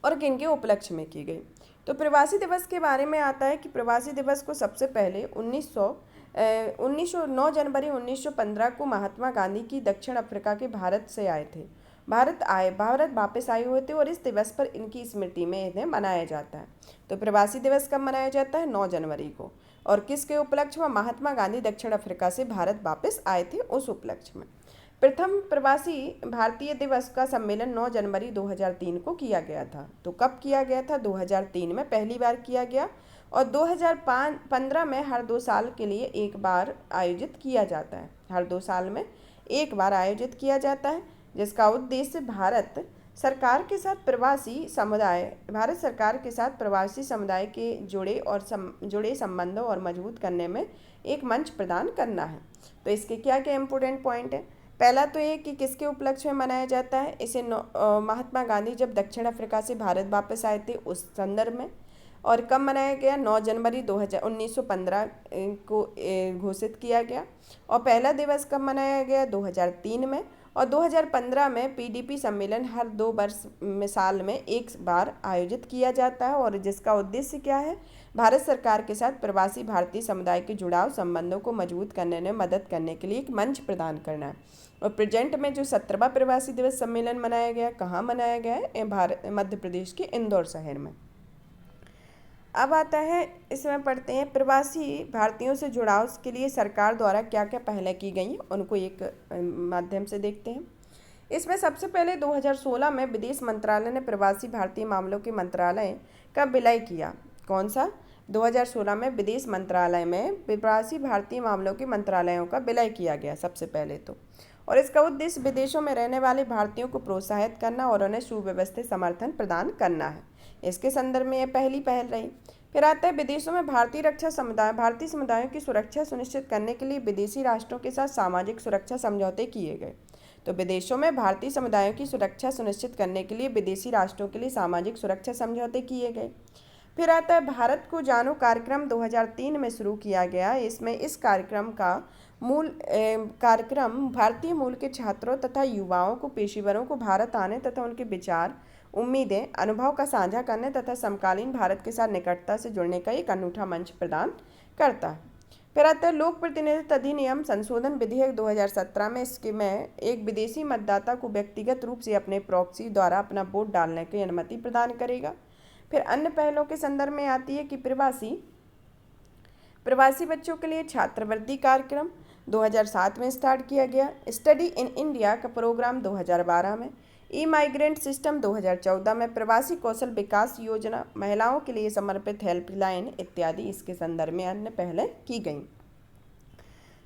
और किन के उपलक्ष्य में की गई। तो प्रवासी दिवस के बारे में आता है कि प्रवासी दिवस को सबसे पहले 9 जनवरी 1915 को महात्मा गांधी की दक्षिण अफ्रीका के भारत से आए थे। भारत वापस आए हुए थे और इस दिवस पर इनकी स्मृति में इन्हें मनाया जाता है। तो प्रवासी दिवस कब मनाया जाता है? 9 जनवरी को। और किसके उपलक्ष्य में? महात्मा गांधी दक्षिण अफ्रीका से भारत वापस आए थे, उस उपलक्ष्य में। प्रथम प्रवासी भारतीय दिवस का सम्मेलन 9 जनवरी 2003 को किया गया था। तो कब किया गया था? 2003 में पहली बार किया गया और 2015 में हर 2 साल के लिए एक बार आयोजित किया जाता है। हर 2 साल में एक बार आयोजित किया जाता है, जिसका उद्देश्य भारत सरकार के साथ प्रवासी समुदाय के जुड़े संबंधों और मजबूत करने में एक मंच प्रदान करना है। तो इसके क्या क्या इम्पोर्टेंट पॉइंट है? पहला तो ये कि किसके उपलक्ष्य में मनाया जाता है। इसे महात्मा गांधी जब दक्षिण अफ्रीका से भारत वापस आए थे उस संदर्भ में। और कब मनाया गया? 9 जनवरी 1915 को घोषित किया गया। और पहला दिवस कब मनाया गया? 2003 में। और 2015 में पीडीपी सम्मेलन हर 2 साल में एक बार आयोजित किया जाता है और जिसका उद्देश्य क्या है? भारत सरकार के साथ प्रवासी भारतीय समुदाय के जुड़ाव संबंधों को मजबूत करने में मदद करने के लिए एक मंच प्रदान करना है। और प्रेजेंट में जो 17वां प्रवासी दिवस सम्मेलन मनाया गया, कहाँ मनाया गया है? मध्य प्रदेश के इंदौर शहर में। अब आता है, इसमें पढ़ते हैं प्रवासी भारतीयों से जुड़ाव के लिए सरकार द्वारा क्या क्या पहलें की गई, उनको एक माध्यम से देखते हैं। इसमें सबसे पहले 2016 में विदेश मंत्रालय ने प्रवासी भारतीय मामलों के मंत्रालय का विलय किया। कौन सा? 2016 में विदेश मंत्रालय में प्रवासी भारतीय मामलों के मंत्रालयों का विलय किया गया सबसे पहले तो। और इसका उद्देश्य विदेशों में रहने वाले भारतीयों को प्रोत्साहित करना और उन्हें सुव्यवस्थित समर्थन प्रदान करना है। इसके संदर्भ में यह पहली पहल रही। फिर आता है विदेशों में भारतीय समुदायों की सुरक्षा सुनिश्चित करने के लिए विदेशी राष्ट्रों के साथ सामाजिक सुरक्षा समझौते किए गए। तो विदेशों में भारतीय समुदायों की सुरक्षा सुनिश्चित करने के लिए विदेशी राष्ट्रों के लिए सामाजिक सुरक्षा समझौते किए गए। फिर आता है भारत को जानो कार्यक्रम 2003 में शुरू किया गया। इसमें इस कार्यक्रम का कार्यक्रम भारतीय मूल के छात्रों तथा युवाओं को, पेशेवरों को भारत आने तथा उनके विचार, उम्मीदें, अनुभव का साझा करने तथा समकालीन भारत के साथ निकटता से जुड़ने का एक अनूठा मंच प्रदान करता है। फिर आता है लोक प्रतिनिधित्व अधिनियम संशोधन विधेयक 2017 में एक विदेशी मतदाता को व्यक्तिगत रूप से अपने प्रॉक्सी द्वारा अपना वोट डालने की अनुमति प्रदान करेगा। फिर अन्य पहलों के संदर्भ में आती है कि प्रवासी बच्चों के लिए छात्रवृत्ति कार्यक्रम 2007 में स्टार्ट किया गया। स्टडी इन इंडिया का प्रोग्राम 2012 में, ई माइग्रेंट सिस्टम 2014 में, प्रवासी कौशल विकास योजना, महिलाओं के लिए समर्पित हेल्पलाइन इत्यादि इसके संदर्भ में अन्य पहलें की गई।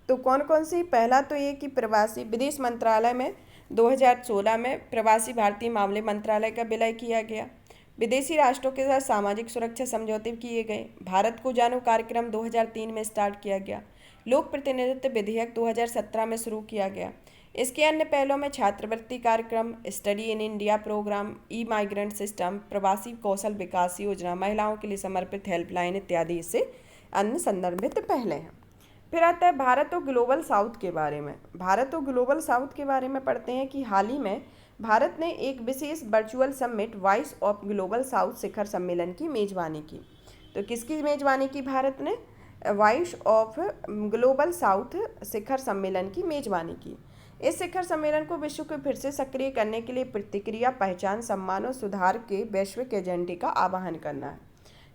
तो कौन कौन सी? पहला तो ये कि प्रवासी विदेश मंत्रालय में 2016 में प्रवासी भारतीय मामले मंत्रालय का विलय किया गया। विदेशी राष्ट्रों के साथ सामाजिक सुरक्षा समझौते किए गए। भारत को जानो कार्यक्रम 2003 में स्टार्ट किया गया। लोक प्रतिनिधित्व विधेयक 2017 में शुरू किया गया। इसके अन्य पहलों में छात्रवृत्ति कार्यक्रम, study in India programme, e migrant system, प्रवासी कौशल विकास योजना, महिलाओं के लिए समर्पित हेल्पलाइन इत्यादि इससे अन्य संदर्भित पहले हैं। फिर आता है भारत और ग्लोबल साउथ के बारे में। भारत और ग्लोबल साउथ के बारे में पढ़ते हैं कि हाल ही में भारत ने एक विशेष virtual summit Voice of Global South शिखर सम्मेलन की मेजबानी की। तो किसकी मेजबानी की भारत ने? वॉइस ऑफ ग्लोबल साउथ शिखर सम्मेलन की मेजबानी की। इस शिखर सम्मेलन को विश्व को फिर से सक्रिय करने के लिए प्रतिक्रिया, पहचान, सम्मान और सुधार के वैश्विक एजेंडे का आह्वान करना है।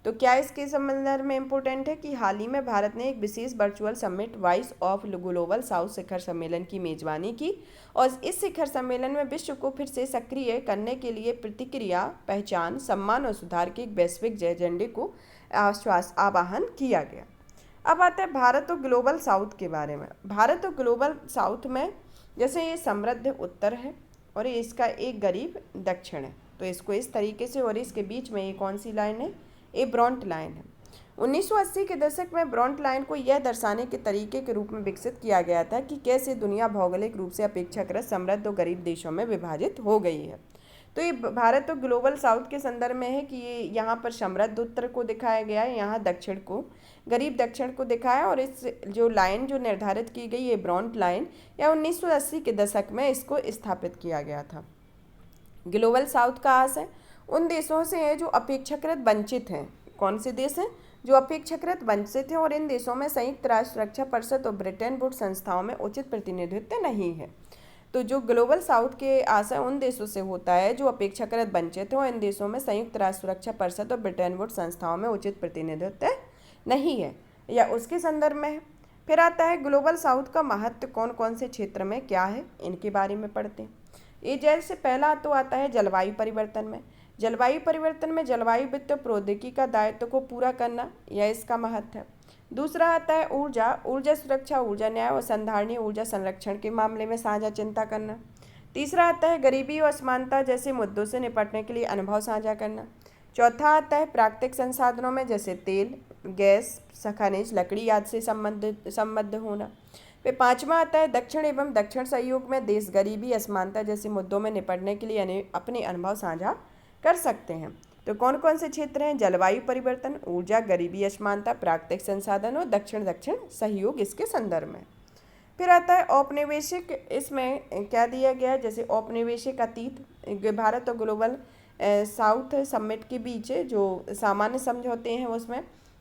तो क्या इसके संदर्भ में इम्पोर्टेंट है कि हाल ही में भारत ने एक विशेष virtual summit Voice of Global South शिखर सम्मेलन की मेजबानी की और इस शिखर सम्मेलन में विश्व को फिर से सक्रिय करने के लिए प्रतिक्रिया, पहचान, सम्मान और सुधार के एक वैश्विक एजेंडे को आह्वान किया गया। अब आता है भारत और ग्लोबल साउथ के बारे में। भारत और ग्लोबल साउथ में जैसे ये समृद्ध उत्तर है और ये इसका एक गरीब दक्षिण है, तो इसको इस तरीके से, और इसके बीच में ये कौन सी लाइन है? ये ब्रॉन्ट लाइन है। 1980 के दशक में ब्रॉन्ट लाइन को यह दर्शाने के तरीके के रूप में विकसित किया गया था कि कैसे दुनिया भौगोलिक रूप से अपेक्षाकृत समृद्ध और गरीब देशों में विभाजित हो गई है। तो ये भारत और ग्लोबल साउथ के संदर्भ में है कि ये यहाँ पर समृद्ध उत्तर को दिखाया गया है, यहाँ दक्षिण को, गरीब दक्षिण को दिखाया, और इस जो लाइन जो निर्धारित की गई ये ब्रॉन्ट लाइन या 1980 के दशक में इसको स्थापित किया गया था। ग्लोबल साउथ का आशय उन देशों से है जो अपेक्षाकृत वंचित हैं। कौन से देश हैं? जो अपेक्षाकृत वंचित हैं और इन देशों में संयुक्त राष्ट्र सुरक्षा परिषद और ब्रिटेन वुड्स संस्थाओं में उचित प्रतिनिधित्व नहीं है। तो जो ग्लोबल साउथ के आशय उन देशों से होता है जो अपेक्षाकृत वंचित हैं और इन देशों में संयुक्त राष्ट्र सुरक्षा परिषद और ब्रिटेन वुड्स संस्थाओं में उचित प्रतिनिधित्व नहीं है, या उसके संदर्भ में है। फिर आता है ग्लोबल साउथ का महत्व कौन कौन से क्षेत्र में क्या है, इनके बारे में पढ़ते हैं। ये जैसे पहला तो आता है जलवायु परिवर्तन में। जलवायु परिवर्तन में जलवायु वित्त प्रौद्योगिकी का दायित्व को पूरा करना, यह इसका महत्व है। दूसरा आता है ऊर्जा सुरक्षा, ऊर्जा न्याय और संधारणीय ऊर्जा संरक्षण के मामले में साझा चिंता करना। तीसरा आता है गरीबी और असमानता जैसे मुद्दों से निपटने के लिए अनुभव साझा करना। चौथा आता है प्राकृतिक संसाधनों में जैसे तेल, गैस, खनिज, लकड़ी आदि से संबद्ध होना। फिर पांचवा आता है दक्षिण एवं दक्षिण सहयोग में देश गरीबी, असमानता जैसे मुद्दों में निपटने के लिए अपने अनुभव साझा कर सकते हैं। तो कौन कौन से क्षेत्र हैं? जलवायु परिवर्तन, ऊर्जा, गरीबी, असमानता, प्राकृतिक संसाधन और दक्षिण दक्षिण सहयोग इसके संदर्भ में। फिर आता है औपनिवेशिक, इसमें क्या दिया गया है? जैसे औपनिवेशिक अतीत, भारत और ग्लोबल साउथ समिट के बीच जो सामान्य समझौते हैं उसमें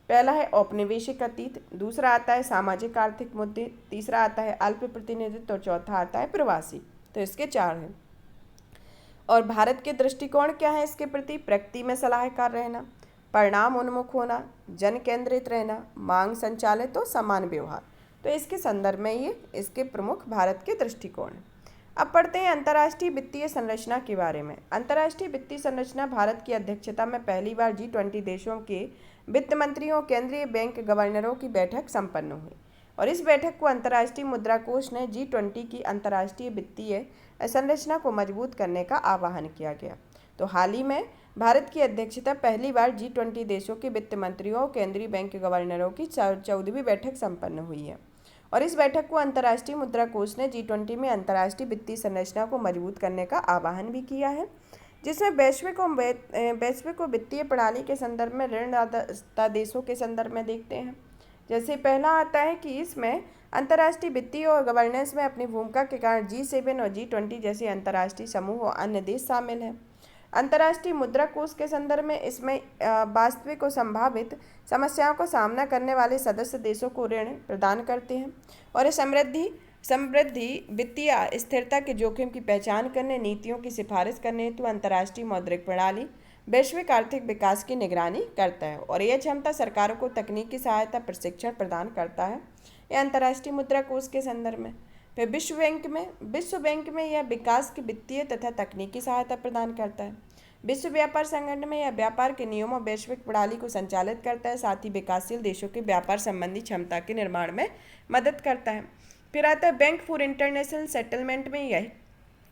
पहला है औपनिवेशिक अतीत, दूसरा आता है सामाजिक आर्थिक मुद्दे, तीसरा आता है अल्प प्रतिनिधित्व और चौथा आता है प्रवासी। तो इसके 4 हैं। और भारत के दृष्टिकोण क्या है इसके प्रति? प्रकृति में सलाहकार रहना, परिणाम उन्मुख होना, जन केंद्रित रहना, मांग संचालित और समान व्यवहार। तो इसके संदर्भ में ये इसके प्रमुख भारत के दृष्टिकोण हैं। अब पढ़ते हैं अंतर्राष्ट्रीय वित्तीय संरचना के बारे में। अंतर्राष्ट्रीय वित्तीय संरचना भारत की अध्यक्षता में पहली बार G20 देशों के वित्त मंत्रियों और केंद्रीय बैंक गवर्नरों की बैठक संपन्न हुई, और इस बैठक को अंतर्राष्ट्रीय मुद्रा कोष ने G20 की अंतर्राष्ट्रीय वित्तीय संरचना को मजबूत करने का आह्वान किया गया। तो हाल ही में भारत की अध्यक्षता पहली बार G20 देशों के वित्त मंत्रियों और केंद्रीय बैंक गवर्नरों की 14वीं बैठक संपन्न हुई है, और इस बैठक को अंतर्राष्ट्रीय मुद्रा कोष ने G20 में अंतर्राष्ट्रीय वित्तीय संरचना को मजबूत करने का आह्वान भी किया है, जिसमें वैश्विक और वित्तीय प्रणाली के संदर्भ में ऋणदाता देशों के संदर्भ में देखते हैं। जैसे पहला आता है कि इसमें अंतर्राष्ट्रीय वित्तीय और गवर्नेंस में अपनी भूमिका के कारण G7 और G20 जैसे अंतर्राष्ट्रीय समूह और अन्य देश शामिल हैं। अंतर्राष्ट्रीय मुद्रा कोष के संदर्भ में इसमें वास्तविक और संभावित समस्याओं का सामना करने वाले सदस्य देशों को ऋण प्रदान करते हैं, और समृद्धि वित्तीय स्थिरता के जोखिम की पहचान करने, नीतियों की सिफारिश करने हेतु अंतर्राष्ट्रीय मौद्रिक प्रणाली वैश्विक आर्थिक विकास की निगरानी करता है, और यह क्षमता सरकारों को तकनीकी सहायता प्रशिक्षण प्रदान करता है। यह अंतर्राष्ट्रीय मुद्रा कोष के संदर्भ में। फिर विश्व बैंक में यह विकास की वित्तीय तथा तकनीकी सहायता प्रदान करता है। विश्व व्यापार संगठन में यह व्यापार के नियमों वैश्विक प्रणाली को संचालित करता है, साथ ही विकासशील देशों के व्यापार संबंधी क्षमता के निर्माण में मदद करता है। फिर आता है बैंक फॉर इंटरनेशनल सेटलमेंट में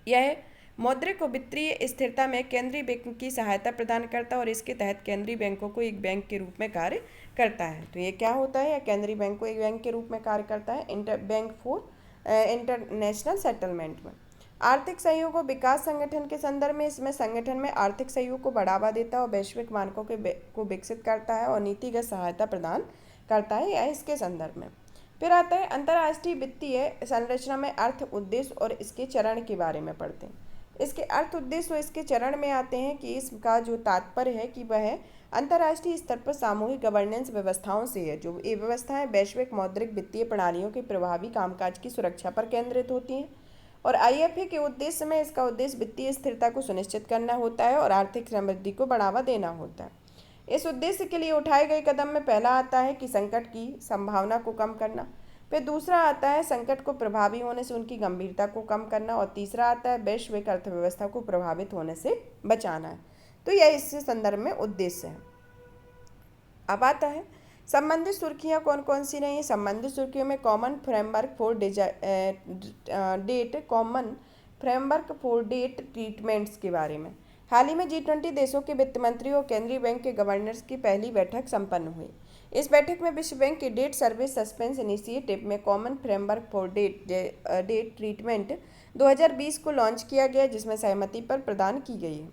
यह मौद्रिक और वित्तीय स्थिरता में केंद्रीय बैंक की सहायता प्रदान करता है, और इसके तहत केंद्रीय बैंकों को एक बैंक के रूप में कार्य करता है। तो ये क्या होता है? केंद्रीय बैंक को एक बैंक के रूप में कार्य करता है बैंक फॉर इंटरनेशनल सेटलमेंट में। आर्थिक सहयोग और विकास संगठन के संदर्भ में इसमें संगठन में आर्थिक सहयोग को बढ़ावा देता है और वैश्विक मानकों को विकसित करता है और नीतिगत सहायता प्रदान करता है, या इसके संदर्भ में। फिर आता है अंतर्राष्ट्रीय वित्तीय संरचना में अर्थ, उद्देश्य और इसके चरण के बारे में पढ़ते हैं। इसके अर्थ, उद्देश्य और इसके चरण में आते हैं कि इसका जो तात्पर्य है कि वह अंतर्राष्ट्रीय स्तर पर सामूहिक गवर्नेंस व्यवस्थाओं से है। जो ये व्यवस्थाएं वैश्विक मौद्रिक वित्तीय प्रणालियों के प्रभावी कामकाज की सुरक्षा पर केंद्रित होती हैं। और आईएफए के उद्देश्य में इसका उद्देश्य वित्तीय स्थिरता को सुनिश्चित करना होता है और आर्थिक समृद्धि को बढ़ावा देना होता है। इस उद्देश्य के लिए उठाए गए कदम में पहला आता है कि संकट की संभावना को कम करना, फिर दूसरा आता है संकट को प्रभावी होने से उनकी गंभीरता को कम करना, और तीसरा आता है वैश्विक अर्थव्यवस्था को प्रभावित होने से बचाना है। तो यह इस संदर्भ में उद्देश्य है। अब आता है संबंधित सुर्खियाँ कौन कौन सी रही हैं। संबंधित सुर्खियों में common framework for debt treatments के बारे में। हाल ही में G20 देशों के वित्त मंत्री और केंद्रीय बैंक के गवर्नर्स की पहली बैठक संपन्न हुई। इस बैठक में विश्व बैंक के डेट सर्विस सस्पेंस इनिशिएटिव में common framework for debt treatment 2020 को लॉन्च किया गया, जिसमें सहमति पर प्रदान की गई है।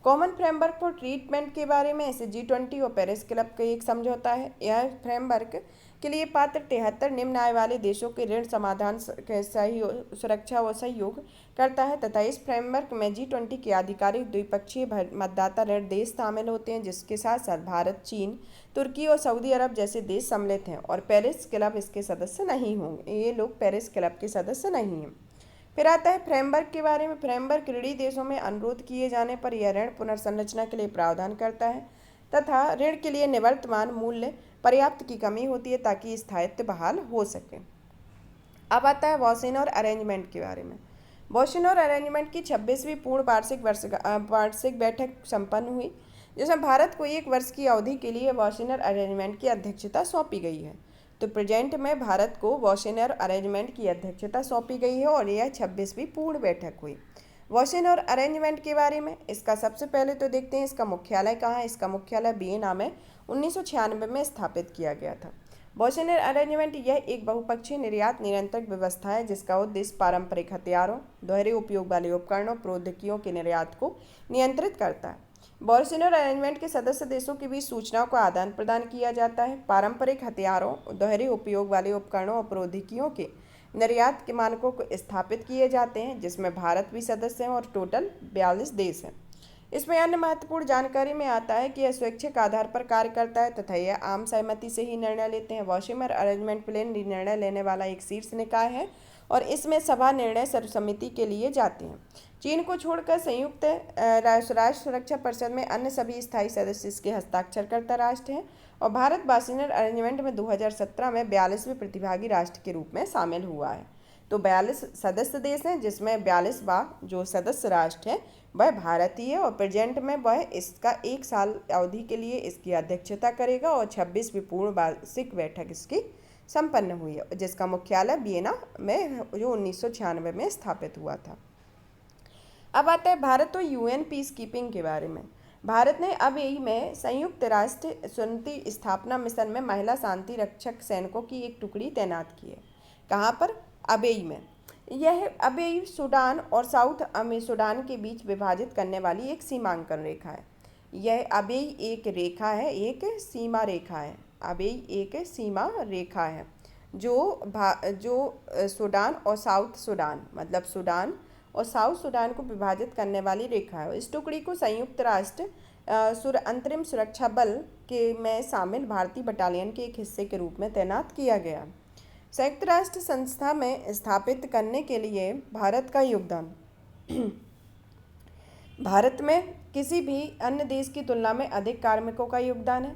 कॉमन फ्रेमवर्क फॉर ट्रीटमेंट के बारे में इसे G20 और पेरिस क्लब का एक समझौता है। यह फ्रेमवर्क के लिए पात्र 73 निम्न आय वाले देशों के ऋण समाधान सुरक्षा व सहयोग करता है तथा इस फ्रेमवर्क में G20 के आधिकारिक द्विपक्षीय मतदाता ऋण देश शामिल होते हैं, जिसके साथ साथ भारत, चीन, तुर्की और सऊदी अरब जैसे देश सम्मिलित हैं। और पेरिस क्लब इसके सदस्य नहीं होंगे, ये लोग पेरिस क्लब के सदस्य नहीं हैं। फिर आता है फ्रेमवर्क के बारे में। फ्रेमवर्क ऋणी देशों में अनुरोध किए जाने पर यह ऋण पुनर्संरचना के लिए प्रावधान करता है तथा ऋण के लिए निवर्तमान मूल्य पर्याप्त की कमी होती है ताकि स्थायित्व बहाल हो सके। अब आता है वॉशिंगटन अरेंजमेंट के बारे में। वॉशिंगटन अरेंजमेंट की 26वीं पूर्ण वार्षिक बैठक संपन्न हुई, जिसमें भारत को 1 वर्ष की अवधि के लिए वॉशिंगटन अरेंजमेंट की अध्यक्षता सौंपी गई है। तो प्रेजेंट में भारत को वॉशिंगटन अरेंजमेंट की अध्यक्षता सौंपी गई है और यह 26वीं पूर्ण बैठक हुई। वॉशिंगटन अरेंजमेंट के बारे में इसका सबसे पहले तो देखते हैं इसका मुख्यालय कहाँ है। इसका मुख्यालय वियना में 1996 में स्थापित किया गया था। वॉशिंगटन अरेंजमेंट यह एक बहुपक्षीय निर्यात नियंत्रण व्यवस्था है जिसका उद्देश्य पारंपरिक हथियारों, दोहरे उपयोग वाले उपकरणों, प्रौद्योगिकियों के निर्यात को नियंत्रित करता है। वॉशिंगटन अरेंजमेंट के सदस्य देशों के बीच सूचनाओं का आदान प्रदान किया जाता है। पारंपरिक हथियारों, दोहरे उपयोग वाले उपकरणों और प्रौद्योगिकियों के निर्यात के मानकों को स्थापित किए जाते हैं, जिसमें भारत भी सदस्य हैं और टोटल 42 देश हैं। इसमें अन्य महत्वपूर्ण जानकारी में आता है कि यह स्वैच्छिक आधार पर कार्य करता है तथा यह आम सहमति से ही निर्णय लेते हैं। वॉशिंगटन अरेंजमेंट प्लेन निर्णय लेने वाला एक शीर्ष निकाय है और इसमें सभा निर्णय सर्वसम्मति के लिए जाते हैं। चीन को छोड़कर संयुक्त राष्ट्र सुरक्षा परिषद में अन्य सभी स्थायी सदस्य इसके हस्ताक्षरकर्ता राष्ट्र हैं और भारत वॉशिंगटन अरेंजमेंट में 2017 में 42वें प्रतिभागी राष्ट्र के रूप में शामिल हुआ है। तो 42 सदस्य देश हैं, जिसमें 42वां जो सदस्य राष्ट्र है वह भारतीय और प्रेजेंट में वह इसका 1 साल अवधि के लिए इसकी अध्यक्षता करेगा और 26वीं पूर्ण वार्षिक बैठक इसकी संपन्न हुई है, जिसका मुख्यालय वियना में जो 1996 में स्थापित हुआ था। अब आता है भारत और यूएन पीस कीपिंग के बारे में। भारत ने अबेई में संयुक्त राष्ट्र शांति स्थापना मिशन में महिला शांति रक्षक सैनिकों की एक टुकड़ी तैनात की है। कहाँ पर? अबेई में। यह अबेई सूडान और साउथ सूडान के बीच विभाजित करने वाली एक सीमांकन रेखा है। यह अबेई एक रेखा है, एक सीमा रेखा है। अबेई एक सीमा रेखा है जो सूडान और साउथ सूडान मतलब सूडान और साउथ सूडान को विभाजित करने वाली रेखा है। इस टुकड़ी को संयुक्त राष्ट्र अंतरिम सुरक्षा बल के में शामिल भारतीय बटालियन के एक हिस्से के रूप में तैनात किया गया। संयुक्त राष्ट्र संस्था में स्थापित करने के लिए भारत का योगदान भारत में किसी भी अन्य देश की तुलना में अधिक कार्मिकों का योगदान है।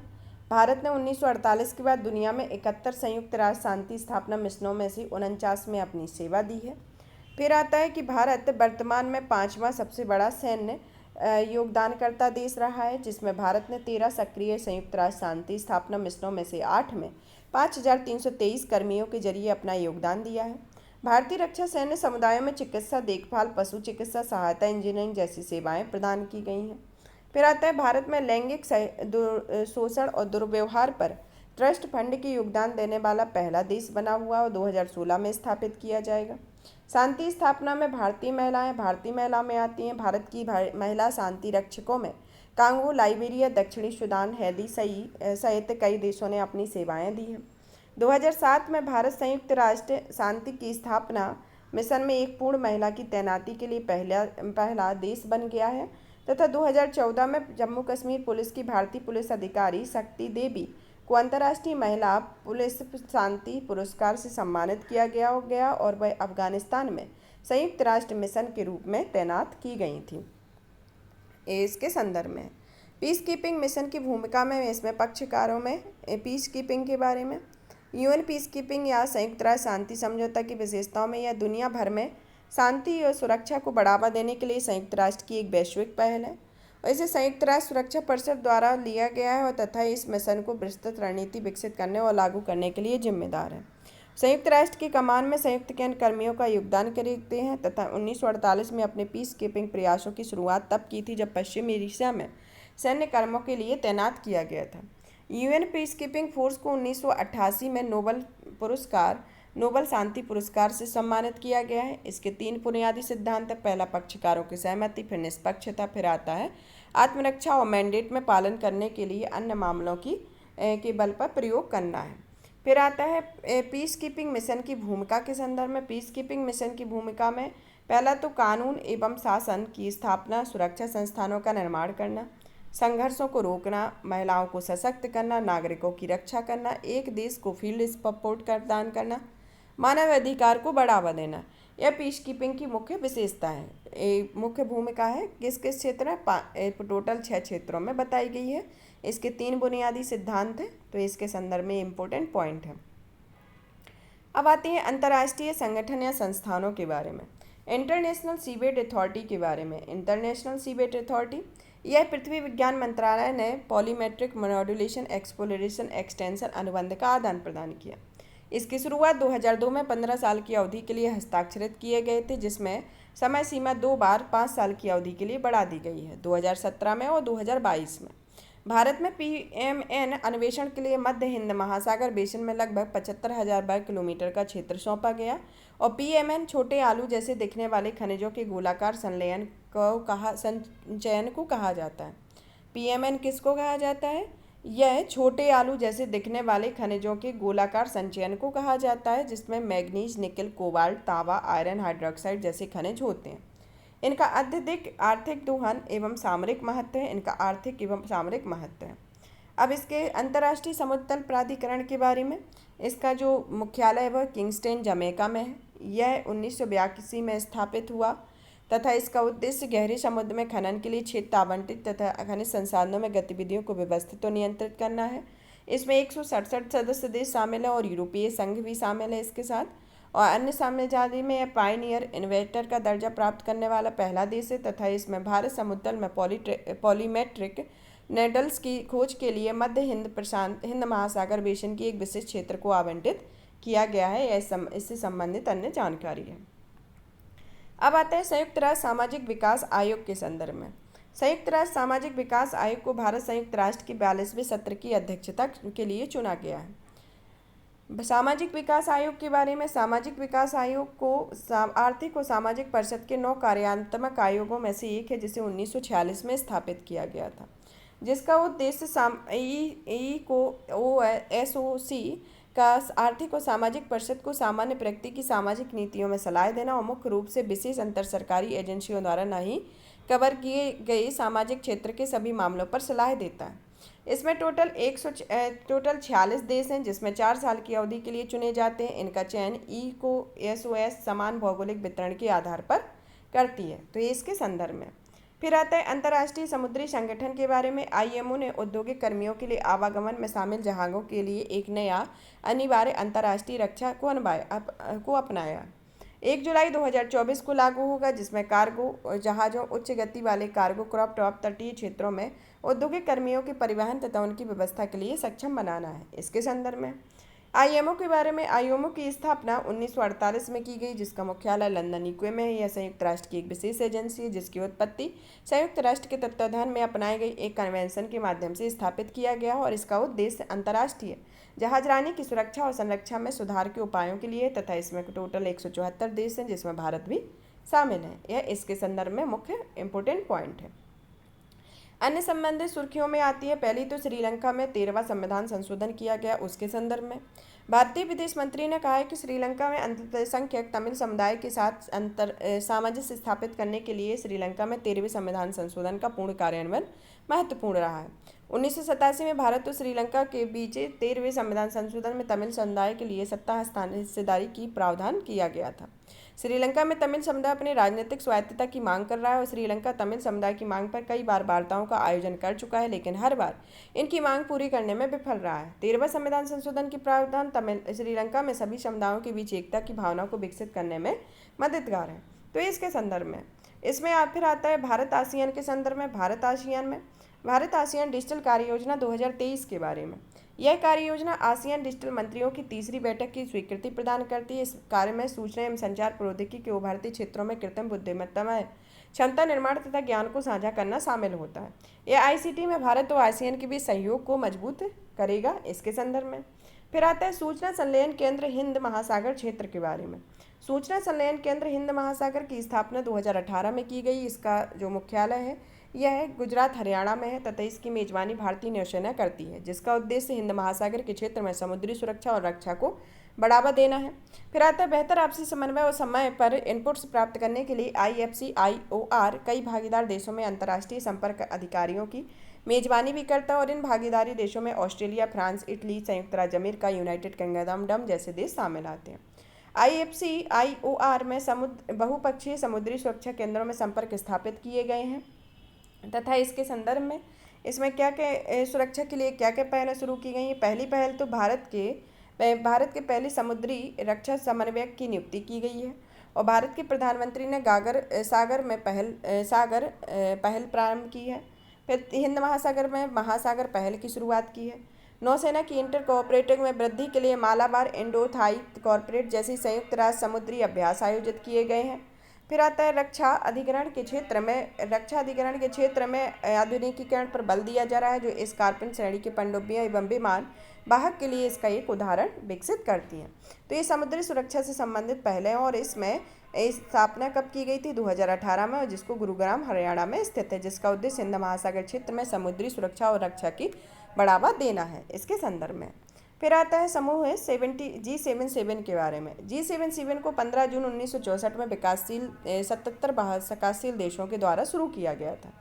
भारत ने 1948 के बाद दुनिया में 71 संयुक्त राष्ट्र शांति स्थापना मिशनों में से 49 में अपनी सेवा दी है। फिर आता है कि भारत वर्तमान में 5वां सबसे बड़ा सैन्य योगदानकर्ता देश रहा है, जिसमें भारत ने 13 सक्रिय संयुक्त राष्ट्र शांति स्थापना मिशनों में से 8 में 5323 कर्मियों के जरिए अपना योगदान दिया है। भारतीय रक्षा सैन्य समुदायों में चिकित्सा देखभाल, पशु चिकित्सा सहायता, इंजीनियरिंग जैसी सेवाएं प्रदान की गई हैं। फिर आता है भारत में लैंगिक शोषण और दुर्व्यवहार पर ट्रस्ट फंड के योगदान देने वाला पहला देश बना हुआ और 2016 में स्थापित किया जाएगा। शांति स्थापना में भारतीय महिला में आती हैं। भारत की महिला शांति रक्षकों में कांगो, लाइबेरिया, दक्षिणी सूडान, हैती सहित कई देशों ने अपनी सेवाएं दी हैं। 2007 में भारत संयुक्त राष्ट्र शांति की स्थापना मिशन में एक पूर्ण महिला की तैनाती के लिए पहला देश बन गया है तथा 2014 में जम्मू कश्मीर पुलिस की भारतीय पुलिस अधिकारी शक्ति देवी को अंतर्राष्ट्रीय महिला पुलिस शांति पुरस्कार से सम्मानित किया गया और वह अफगानिस्तान में संयुक्त राष्ट्र मिशन के रूप में तैनात की गई थी। इसके संदर्भ में पीस कीपिंग मिशन की भूमिका में इसमें पक्षकारों में पीस कीपिंग के बारे में यूएन पीस कीपिंग या संयुक्त राष्ट्र शांति समझौता की विशेषताओं में यह दुनिया भर में शांति और सुरक्षा को बढ़ावा देने के लिए संयुक्त राष्ट्र की एक वैश्विक पहल है और इसे संयुक्त राष्ट्र सुरक्षा परिषद द्वारा लिया गया है और तथा इस मिशन को विस्तृत रणनीति विकसित करने और लागू करने के लिए जिम्मेदार है। संयुक्त राष्ट्र की कमान में संयुक्त कैंट कर्मियों का योगदान करते हैं तथा 1948 में अपने पीस कीपिंग प्रयासों की शुरुआत तब की थी जब पश्चिमी एशिया में सैन्य कर्मों के लिए तैनात किया गया था। यूएन पीस कीपिंग फोर्स को 1988 में नोबल शांति पुरस्कार से सम्मानित किया गया है। इसके 3 बुनियादी सिद्धांत है। पहला पक्षकारों की सहमति, फिर निष्पक्षता, फिर आता है आत्मरक्षा और मैंडेट में पालन करने के लिए अन्य मामलों के बल पर प्रयोग करना है। फिर आता है पीस कीपिंग मिशन की भूमिका के संदर्भ में। पीस कीपिंग मिशन की भूमिका में पहला तो कानून एवं शासन की स्थापना, सुरक्षा संस्थानों का निर्माण करना, संघर्षों को रोकना, महिलाओं को सशक्त करना, नागरिकों की रक्षा करना, एक देश को फील्ड सपोर्ट प्रदान करना, मानव अधिकार को बढ़ावा देना। यह पीस कीपिंग की मुख्य विशेषता है। मुख्य भूमिका है किस किस क्षेत्र में, टोटल 6 क्षेत्रों में बताई गई है। इसके 3 बुनियादी सिद्धांत हैं तो इसके संदर्भ में इम्पोर्टेंट पॉइंट है। अब आते हैं अंतर्राष्ट्रीय संगठन या संस्थानों के बारे में। इंटरनेशनल सीबेड अथॉरिटी के बारे में। इंटरनेशनल सीबेड अथॉरिटी यह पृथ्वी विज्ञान मंत्रालय ने पॉलीमेट्रिक मॉड्यूलेशन एक्सप्लोरेशन एक्सटेंशन अनुबंध का आदान प्रदान किया। इसकी शुरुआत 2002 में 15 साल की अवधि के लिए हस्ताक्षरित किए गए थे, जिसमें समय सीमा 2 बार 5 साल की अवधि के लिए बढ़ा दी गई है, 2017 में और 2022 में। भारत में पीएमएन अन्वेषण के लिए मध्य हिंद महासागर बेसिन में लगभग 75,000 वर्ग किलोमीटर का क्षेत्र सौंपा गया और पीएमएन छोटे आलू जैसे दिखने वाले खनिजों के गोलाकार संचयन को कहा जाता है। पीएमएन किसको कहा जाता है? यह छोटे आलू जैसे दिखने वाले खनिजों के गोलाकार संचयन को कहा जाता है, जिसमें मैग्नीज, निकल, कोबाल्ट, तांबा, आयरन हाइड्रोक्साइड जैसे खनिज होते हैं। इनका अत्यधिक आर्थिक दोहन एवं सामरिक महत्व है। अब इसके अंतर्राष्ट्रीय समुद्र तल प्राधिकरण के बारे में। इसका जो मुख्यालय है वह किंगस्टन, जमैका में है। यह 1982 में स्थापित हुआ तथा इसका उद्देश्य गहरे समुद्र में खनन के लिए क्षेत्र आवंटित तथा खनिज संसाधनों में गतिविधियों को व्यवस्थित और नियंत्रित करना है। इसमें 167 सदस्य देश शामिल है और यूरोपीय संघ भी शामिल है इसके साथ। और अन्य साम्यवादी में यह पायनियर इन्वेस्टर का दर्जा प्राप्त करने वाला पहला देश है तथा इसमें भारत समुद्र तल में पॉलीमेट्रिक नेडल्स की खोज के लिए मध्य हिंद महासागर बेसिन की एक विशेष क्षेत्र को आवंटित किया गया है। इससे संबंधित अन्य जानकारी है। अब आता है संयुक्त राष्ट्र सामाजिक विकास आयोग के संदर्भ में। संयुक्त राष्ट्र सामाजिक विकास आयोग को भारत संयुक्त राष्ट्र की 42वें सत्र की अध्यक्षता के लिए चुना गया है। सामाजिक विकास आयोग के बारे में। सामाजिक विकास आयोग को आर्थिक और सामाजिक परिषद के 9 कार्यात्मक आयोगों में से एक है, जिसे 1946 में स्थापित किया गया था, जिसका उद्देश्य एसओसी का आर्थिक और सामाजिक परिषद को सामान्य व्यक्ति की सामाजिक नीतियों में सलाह देना और मुख्य रूप से विशेष अंतर सरकारी एजेंसियों द्वारा नहीं कवर किए गए सामाजिक क्षेत्र के सभी मामलों पर सलाह देता है। इसमें टोटल 46 देश हैं, जिसमें 4 साल की अवधि के लिए चुने जाते हैं। इनका चयन एसओएस समान भौगोलिक वितरण के आधार पर करती है। तो ये इसके संदर्भ में। फिर आता है अंतर्राष्ट्रीय समुद्री संगठन के बारे में। आईएमओ ने औद्योगिक कर्मियों के लिए आवागमन में शामिल जहाज़ों के लिए एक नया अनिवार्य अंतर्राष्ट्रीय रक्षा को अपनाया। 1 जुलाई 2024 को लागू होगा, जिसमें कार्गो जहाज़ों, उच्च गति वाले कार्गो क्रॉप टॉप तटीय क्षेत्रों में औद्योगिक कर्मियों के परिवहन तथा उनकी व्यवस्था के लिए सक्षम बनाना है। इसके संदर्भ में आईएमओ के बारे में। आईएमओ की स्थापना 1948 में की गई, जिसका मुख्यालय लंदन यूके में है। यह संयुक्त राष्ट्र की एक विशेष एजेंसी है, जिसकी उत्पत्ति संयुक्त राष्ट्र के तत्वावधान में अपनाई गई एक कन्वेंशन के माध्यम से स्थापित किया गया और इसका उद्देश्य अंतर्राष्ट्रीय जहाजरानी की सुरक्षा और संरक्षा में सुधार के उपायों के लिए तथा इसमें टोटल 174 देश हैं, जिसमें भारत भी शामिल है। यह इसके संदर्भ में मुख्य इंपोर्टेंट पॉइंट है। अन्य संबंधित सुर्खियों में आती है। पहली तो श्रीलंका में 13वां संविधान संशोधन किया गया, उसके संदर्भ में भारतीय विदेश मंत्री ने कहा है कि श्रीलंका में अल्पसंख्यक तमिल समुदाय के साथ सामंजस्य स्थापित करने के लिए श्रीलंका में 13वें संविधान संशोधन का पूर्ण कार्यान्वयन महत्वपूर्ण रहा है। 1987 में भारत और श्रीलंका के बीच 13वें संविधान संशोधन में तमिल समुदाय के लिए सत्ता हस्तांतरण हिस्सेदारी की प्रावधान किया गया था। श्रीलंका में तमिल समुदाय अपनी राजनीतिक स्वायत्तता की मांग कर रहा है और श्रीलंका तमिल समुदाय की मांग पर कई बार वार्ताओं का आयोजन कर चुका है, लेकिन हर बार इनकी मांग पूरी करने में विफल रहा है। 13वां संविधान संशोधन की प्रावधान तमिल श्रीलंका में सभी समुदायों के बीच एकता की भावना को विकसित करने में मददगार है। तो इसके संदर्भ में इसमें फिर आता है भारत आसियान के संदर्भ में। भारत आसियान डिजिटल कार्य योजना 2023 के बारे में। यह कार्य योजना आसियान डिजिटल मंत्रियों की तीसरी बैठक की स्वीकृति प्रदान करती है। इस कार्य में सूचना एवं संचार प्रौद्योगिकी के उभरते क्षेत्रों में कृत्रिम बुद्धिमत्ता में क्षमता निर्माण तथा ज्ञान को साझा करना शामिल होता है। यह आईसीटी में भारत और आसियान के बीच सहयोग को मजबूत करेगा। इसके संदर्भ में फिर आता है सूचना संलयन केंद्र हिंद महासागर क्षेत्र के बारे में। सूचना संलयन केंद्र हिंद महासागर की स्थापना 2018 में की गई। इसका जो मुख्यालय है यह गुजरात हरियाणा में है तथा इसकी मेजबानी भारतीय नौसेना करती है, जिसका उद्देश्य हिंद महासागर के क्षेत्र में समुद्री सुरक्षा और रक्षा को बढ़ावा देना है। फिर आता है बेहतर आपसी समन्वय और समय पर इनपुट्स प्राप्त करने के लिए IFC-IOR कई भागीदार देशों में अंतर्राष्ट्रीय संपर्क अधिकारियों की मेजबानी भी करता है और इन भागीदारी देशों में ऑस्ट्रेलिया, फ्रांस, इटली, संयुक्त राज्य अमेरिका, यूनाइटेड किंगडम जैसे देश शामिल आते हैं। IFC-IOR में बहुपक्षीय समुद्री सुरक्षा केंद्रों में संपर्क स्थापित किए गए हैं तथा इसके संदर्भ में इसमें क्या क्या सुरक्षा के लिए क्या क्या पहलें शुरू की गई हैं। पहली पहल तो भारत के पहले समुद्री रक्षा समन्वयक की नियुक्ति की गई है और भारत के प्रधानमंत्री ने सागर पहल प्रारंभ की है। फिर हिंद महासागर में महासागर पहल की शुरुआत की है। नौसेना की इंटर कोऑपरेटिव में वृद्धि के लिए मालाबार, इंडो थाई कॉर्पोरेट जैसी संयुक्त राष्ट्र समुद्री अभ्यास आयोजित किए गए हैं। फिर आता है रक्षा अधिग्रहण के क्षेत्र में आधुनिकीकरण पर बल दिया जा रहा है, जो स्कॉर्पियन श्रेणी के पनडुब्बियां एवं विमान वाहक के लिए इसका एक उदाहरण विकसित करती हैं। तो ये समुद्री सुरक्षा से संबंधित पहले हैं और इसमें स्थापना कब की गई थी? 2018 में, और जिसको गुरुग्राम हरियाणा में स्थित है, जिसका उद्देश्य हिंद महासागर क्षेत्र में समुद्री सुरक्षा और रक्षा की बढ़ावा देना है। इसके संदर्भ में फिर आता है समूह G77 के बारे में। G77 को 15 जून 1964 में 77 विकासशील देशों के द्वारा शुरू किया गया था।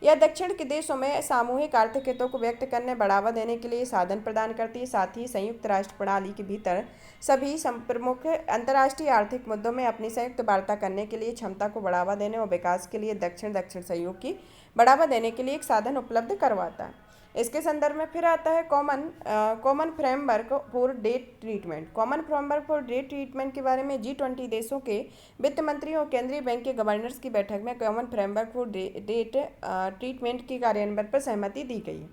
यह दक्षिण के देशों में सामूहिक आर्थिक हितों को व्यक्त करने बढ़ावा देने के लिए साधन प्रदान करती है। साथ ही संयुक्त राष्ट्र प्रणाली के भीतर सभी प्रमुख अंतर्राष्ट्रीय आर्थिक मुद्दों में अपनी संयुक्त वार्ता करने के लिए क्षमता को बढ़ावा देने और विकास के लिए दक्षिण सहयोग की बढ़ावा देने के लिए एक साधन उपलब्ध करवाता है। इसके संदर्भ में फिर आता है common framework for debt treatment. Common framework for debt treatment के बारे में G20 देशों के वित्त मंत्रियों और केंद्रीय बैंक के गवर्नर्स की बैठक में common framework for debt treatment के कार्यान्वयन पर सहमति दी गई है।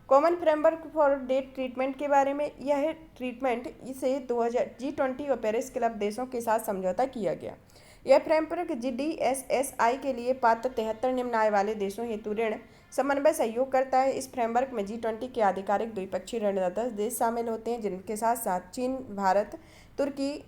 Common framework for debt treatment के बारे में यह ट्रीटमेंट इसे G20 और पेरिस क्लब देशों के साथ समझौता किया गया। यह फ्रेमवर्क GDSSI के लिए पात्र 73 निम्न आय वाले देशों हेतु ऋण समन्वय सहयोग करता है। इस फ्रेमवर्क में G20 के आधिकारिक द्विपक्षीय ऋणदाता देश शामिल होते हैं, जिनके साथ साथ चीन, भारत, तुर्की,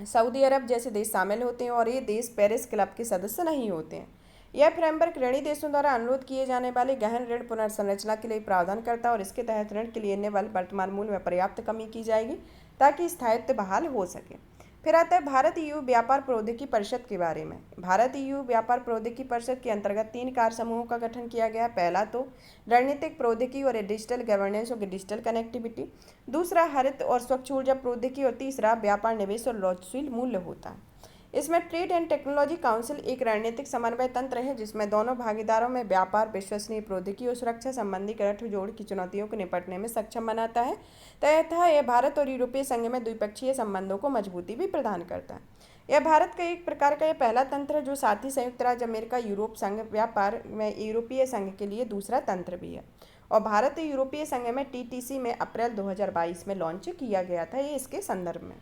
सऊदी अरब जैसे देश शामिल होते हैं और ये देश पेरिस क्लब के सदस्य नहीं होते हैं। यह फ्रेमवर्क ऋणी देशों द्वारा अनुरोध किए जाने वाले गहन ऋण पुनर्संरचना के लिए प्रावधान करता है और इसके तहत ऋण के लिए वाले वर्तमान मूल्य में पर्याप्त कमी की जाएगी ताकि स्थायित्व बहाल हो सके। फिर आता है भारत EU व्यापार प्रौद्योगिकी परिषद के बारे में। भारत EU व्यापार प्रौद्योगिकी परिषद के अंतर्गत 3 कार्य समूहों का गठन किया गया है। पहला तो रणनीतिक प्रौद्योगिकी और डिजिटल गवर्नेंस और डिजिटल कनेक्टिविटी, दूसरा हरित और स्वच्छ ऊर्जा प्रौद्योगिकी और तीसरा व्यापार, निवेश और लॉजिस्टिक मूल्य होता है। इसमें ट्रेड एंड टेक्नोलॉजी काउंसिल एक रणनीतिक समन्वय तंत्र है जिसमें दोनों भागीदारों में व्यापार, विश्वसनीय प्रौद्योगिकी और सुरक्षा संबंधी गठजोड़ की चुनौतियों को निपटने में सक्षम बनाता है तथा यह भारत और यूरोपीय संघ में द्विपक्षीय संबंधों को मजबूती भी प्रदान करता है। यह भारत का एक प्रकार का यह पहला तंत्र है, जो साथ ही संयुक्त राज्य अमेरिका, यूरोप संघ व्यापार में यूरोपीय संघ के लिए दूसरा तंत्र भी है और भारत यूरोपीय संघ में TTC में अप्रैल 2022 में लॉन्च किया गया था। ये इसके संदर्भ में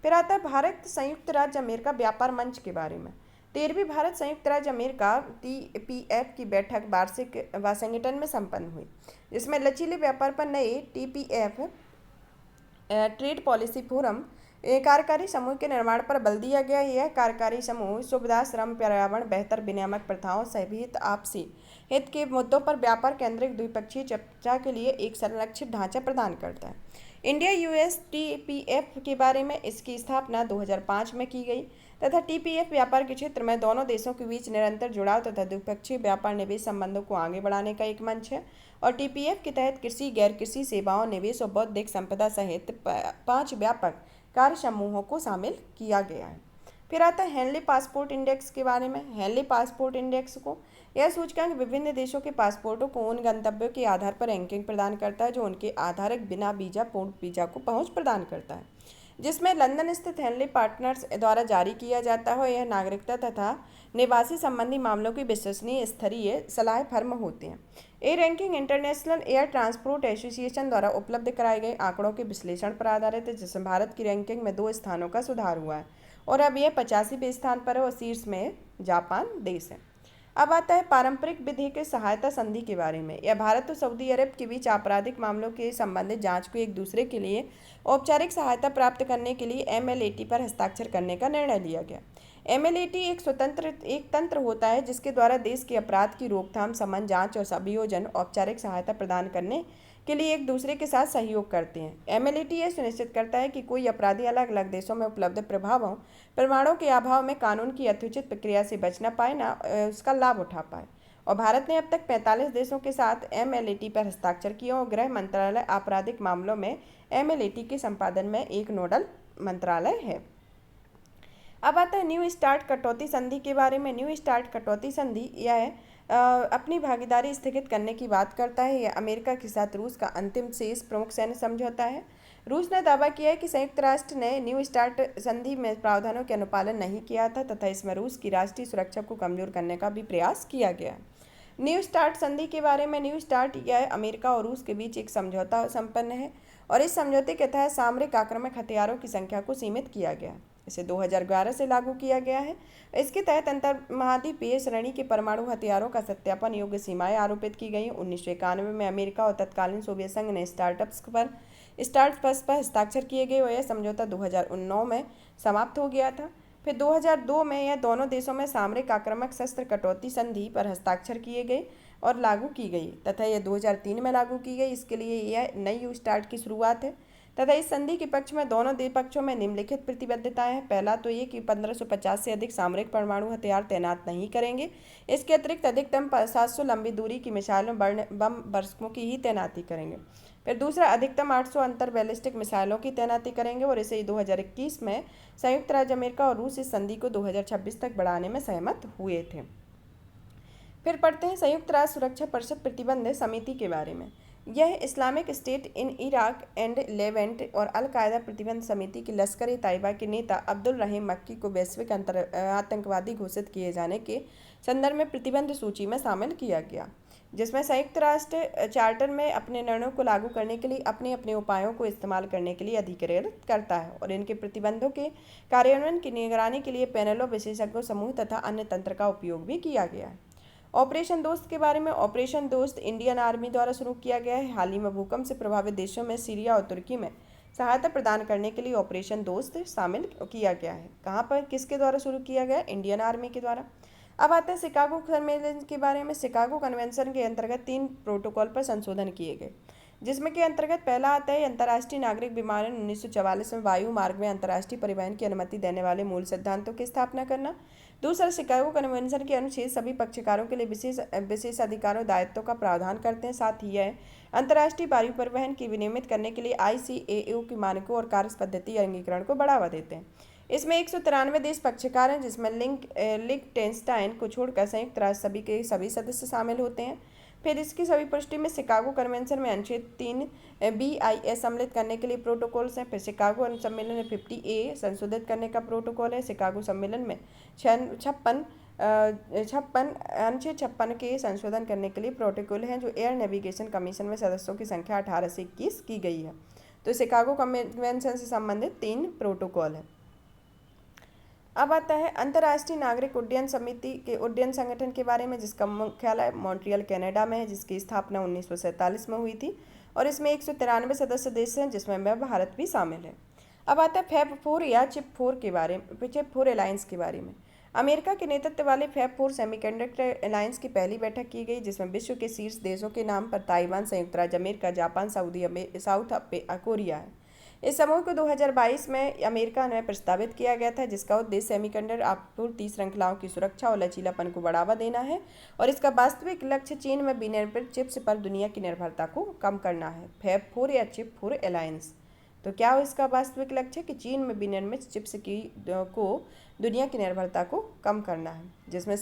फिर आता है भारत संयुक्त राज्य अमेरिका व्यापार मंच के बारे में। 13वीं भारत संयुक्त राज्य अमेरिका TPF की बैठक वाशिंगटन में संपन्न हुई, जिसमें लचीले व्यापार पर नए TPF ट्रेड पॉलिसी फोरम कार्यकारी समूह के निर्माण पर बल दिया गया। यह कार्यकारी समूह सुविधा, श्रम, पर्यावरण, बेहतर विनियामक प्रथाओं सहित आपसी हित के मुद्दों पर व्यापार केंद्रित द्विपक्षीय चर्चा के लिए एक संरक्षित ढांचा प्रदान करता है। इंडिया यूएस टीपीएफ के बारे में, इसकी स्थापना 2005 में की गई तथा टीपीएफ व्यापार के क्षेत्र में दोनों देशों के बीच निरंतर जुड़ाव तथा द्विपक्षीय व्यापार निवेश संबंधों को आगे बढ़ाने का एक मंच है। और टीपीएफ के तहत कृषि, गैर कृषि सेवाओं, निवेश और बौद्धिक संपदा सहित 5 व्यापक कार्य समूहों को शामिल किया गया है। फिर आता है हेनली पासपोर्ट इंडेक्स के बारे में। हेनली पासपोर्ट इंडेक्स को यह सूचकांक विभिन्न देशों के पासपोर्टों को उन गंतव्यों के आधार पर रैंकिंग प्रदान करता है जो उनके आधारित बिना वीजा पूर्ण वीजा को पहुंच प्रदान करता है, जिसमें लंदन स्थित हेनली पार्टनर्स द्वारा जारी किया जाता है। यह नागरिकता तथा निवासी संबंधी मामलों की विश्वसनीय स्तरीय सलाह फर्म होते हैं। ये ranking international air transport association द्वारा उपलब्ध कराए गए आंकड़ों के विश्लेषण पर आधारित है, जिसमें भारत की रैंकिंग में 2 स्थानों का सुधार हुआ है और अब यह 85वें स्थान पर है और शीर्ष में जापान देश है। अब आता है पारंपरिक विधिक सहायता संधि के बारे में। यह भारत और सऊदी अरब के बीच आपराधिक मामलों के संबंधित जांच को एक दूसरे के लिए औपचारिक सहायता प्राप्त करने के लिए एमएलएटी पर हस्ताक्षर करने का निर्णय लिया गया। एमएलएटी एक तंत्र होता है जिसके द्वारा देश के अपराध की रोकथाम, समन, जांच और अभियोजन औपचारिक सहायता प्रदान करने के लिए एक दूसरे के साथ सहयोग करते हैं। एमएलएटी यह सुनिश्चित करता है कि कोई अपराधी अलग अलग देशों में उपलब्ध प्रमाणों के अभाव में कानून की यथोचित प्रक्रिया से बच न पाए, ना उसका लाभ उठा पाए। और भारत ने अब तक 45 देशों के साथ एमएलएटी पर हस्ताक्षर किया और गृह मंत्रालय आपराधिक मामलों में एमएलएटी के संपादन में एक नोडल मंत्रालय है। अब आता है न्यू स्टार्ट कटौती संधि के बारे में। न्यू स्टार्ट कटौती संधि यह अपनी भागीदारी स्थगित करने की बात करता है। यह अमेरिका के साथ रूस का अंतिम शेष प्रमुख सैन्य समझौता है। रूस ने दावा किया है कि संयुक्त राष्ट्र ने न्यू स्टार्ट संधि में प्रावधानों के अनुपालन नहीं किया था तथा इसमें रूस की राष्ट्रीय सुरक्षा को कमजोर करने का भी प्रयास किया गया। न्यू स्टार्ट संधि के बारे में। न्यू स्टार्ट यह अमेरिका और रूस के बीच एक समझौता संपन्न है और इस समझौते के तहत सामरिक आक्रामक हथियारों की संख्या को सीमित किया गया। इसे 2011 से लागू किया गया है। इसके तहत अंतर महाद्वीपीय श्रेणी के परमाणु हथियारों का सत्यापन योग्य सीमाएं आरोपित की गई। 1991 में अमेरिका और तत्कालीन सोवियत संघ ने स्टार्टअप्स पर हस्ताक्षर किए गए और यह समझौता 2009 में समाप्त हो गया था। फिर 2002 में यह दोनों देशों में सामरिक आक्रामक शस्त्र कटौती संधि पर हस्ताक्षर किए गए और लागू की गई तथा यह 2003 में लागू की गई। इसके लिए यह नई न्यू स्टार्ट की शुरुआत है तथा इस संधि के पक्ष में दोनों पक्षों में निम्नलिखित प्रतिबद्धताएं हैं। पहला तो ये कि 1550 से अधिक सामरिक परमाणु हथियार तैनात नहीं करेंगे। इसके अतिरिक्त अधिकतम 700 लंबी दूरी की मिसाइलों, बम बर्स्कों की ही तैनाती करेंगे। फिर दूसरा, अधिकतम 800 अंतर बैलिस्टिक मिसाइलों की तैनाती करेंगे और इसे 2021 में संयुक्त राज्य अमेरिका और रूस इस संधि को 2026 तक बढ़ाने में सहमत हुए थे। फिर पढ़ते हैं संयुक्त राष्ट्र सुरक्षा परिषद प्रतिबंध समिति के बारे में। यह Islamic state in Iraq and Levant और अल कायदा प्रतिबंध समिति की लश्कर तैयबा के नेता अब्दुल रहीम मक्की को वैश्विक आतंकवादी घोषित किए जाने के संदर्भ में प्रतिबंध सूची में शामिल किया गया, जिसमें संयुक्त राष्ट्र चार्टर में अपने निर्णयों को लागू करने के लिए अपने अपने उपायों को इस्तेमाल करने के लिए अधिकृत करता है और इनके प्रतिबंधों के कार्यान्वयन की निगरानी के लिए पैनलों, विशेषज्ञों समूह तथा अन्य तंत्र का उपयोग भी किया गया है। ऑपरेशन दोस्त के बारे में। ऑपरेशन दोस्त इंडियन आर्मी द्वारा शुरू किया गया है। हाल ही में भूकंप से प्रभावित देशों में सीरिया और तुर्की में सहायता प्रदान करने के लिए ऑपरेशन दोस्त शामिल किया गया है। कहाँ पर, किसके द्वारा शुरू किया गया? इंडियन आर्मी के द्वारा। अब आते हैं शिकागो सम्मेलन के बारे में। शिकागो कन्वेंशन के अंतर्गत 3 प्रोटोकॉल पर संशोधन किए गए, जिसमें के अंतर्गत पहला आता है अंतर्राष्ट्रीय नागरिक विमानन 1944 में वायु मार्ग में अंतर्राष्ट्रीय परिवहन की अनुमति देने वाले मूल सिद्धांतों की स्थापना करना। दूसरा, शिकागो कन्वेंशन के अनुच्छेद सभी पक्षकारों के लिए विशेष अधिकारों दायित्वों का प्रावधान करते हैं। साथ ही यह अंतर्राष्ट्रीय वायु परिवहन की विनियमित करने के लिए ICAO के मानकों और कार्य पद्धति अंगीकरण को बढ़ावा देते हैं। इसमें 193 देश पक्षकार हैं, जिसमें लिechtenstein को छोड़कर संयुक्त राष्ट्र सभी के सभी सदस्य शामिल होते हैं। फिर इसकी सभी पुष्टि में शिकागो कन्वेंशन में अनुच्छेद 3 BIS सम्मिलित करने के लिए प्रोटोकॉल्स हैं। फिर शिकागो सम्मेलन में 50A संशोधित करने का प्रोटोकॉल है। शिकागो सम्मेलन में 56 अनुच्छेद 56 के संशोधन करने के लिए प्रोटोकॉल हैं, जो एयर नेविगेशन कमीशन में सदस्यों की संख्या 18 से 21 की गई है। तो शिकागो कन्वेंशन से संबंधित 3 प्रोटोकॉल है। अब आता है अंतर्राष्ट्रीय नागरिक उड्डयन समिति के उड्डयन संगठन के बारे में, जिसका मुख्यालय मॉन्ट्रियल कनाडा में है, जिसकी स्थापना 1947 में हुई थी और इसमें 193 सदस्य देश हैं, जिसमें भारत भी शामिल है। अब आता है फैब 4 या चिप 4 अलायंस के बारे में। अमेरिका के नेतृत्व वाले फैब 4 सेमीकंडक्टर अलायंस की पहली बैठक की गई, जिसमें विश्व के शीर्ष देशों के नाम पर ताइवान, संयुक्त राज्य अमेरिका, जापान, साउथ कोरिया है। इस समूह को 2022 में अमेरिका में प्रस्तावित किया गया था, जिसका उद्देश्य सेमीकंडक्टर आपूर्ति श्रृंखलाओं की सुरक्षा और लचीलापन को बढ़ावा देना है, और इसका वास्तविक लक्ष्य चीन में विनिर्मित चिप्स पर दुनिया की निर्भरता को कम करना है। फैब 4 या चिप 4 अलायंस, तो क्या हो इसका वास्तविक लक्ष्य कि चीन में विनिर्मित चिप्स को दुनिया की निर्भरता को कम करना है, जिसमें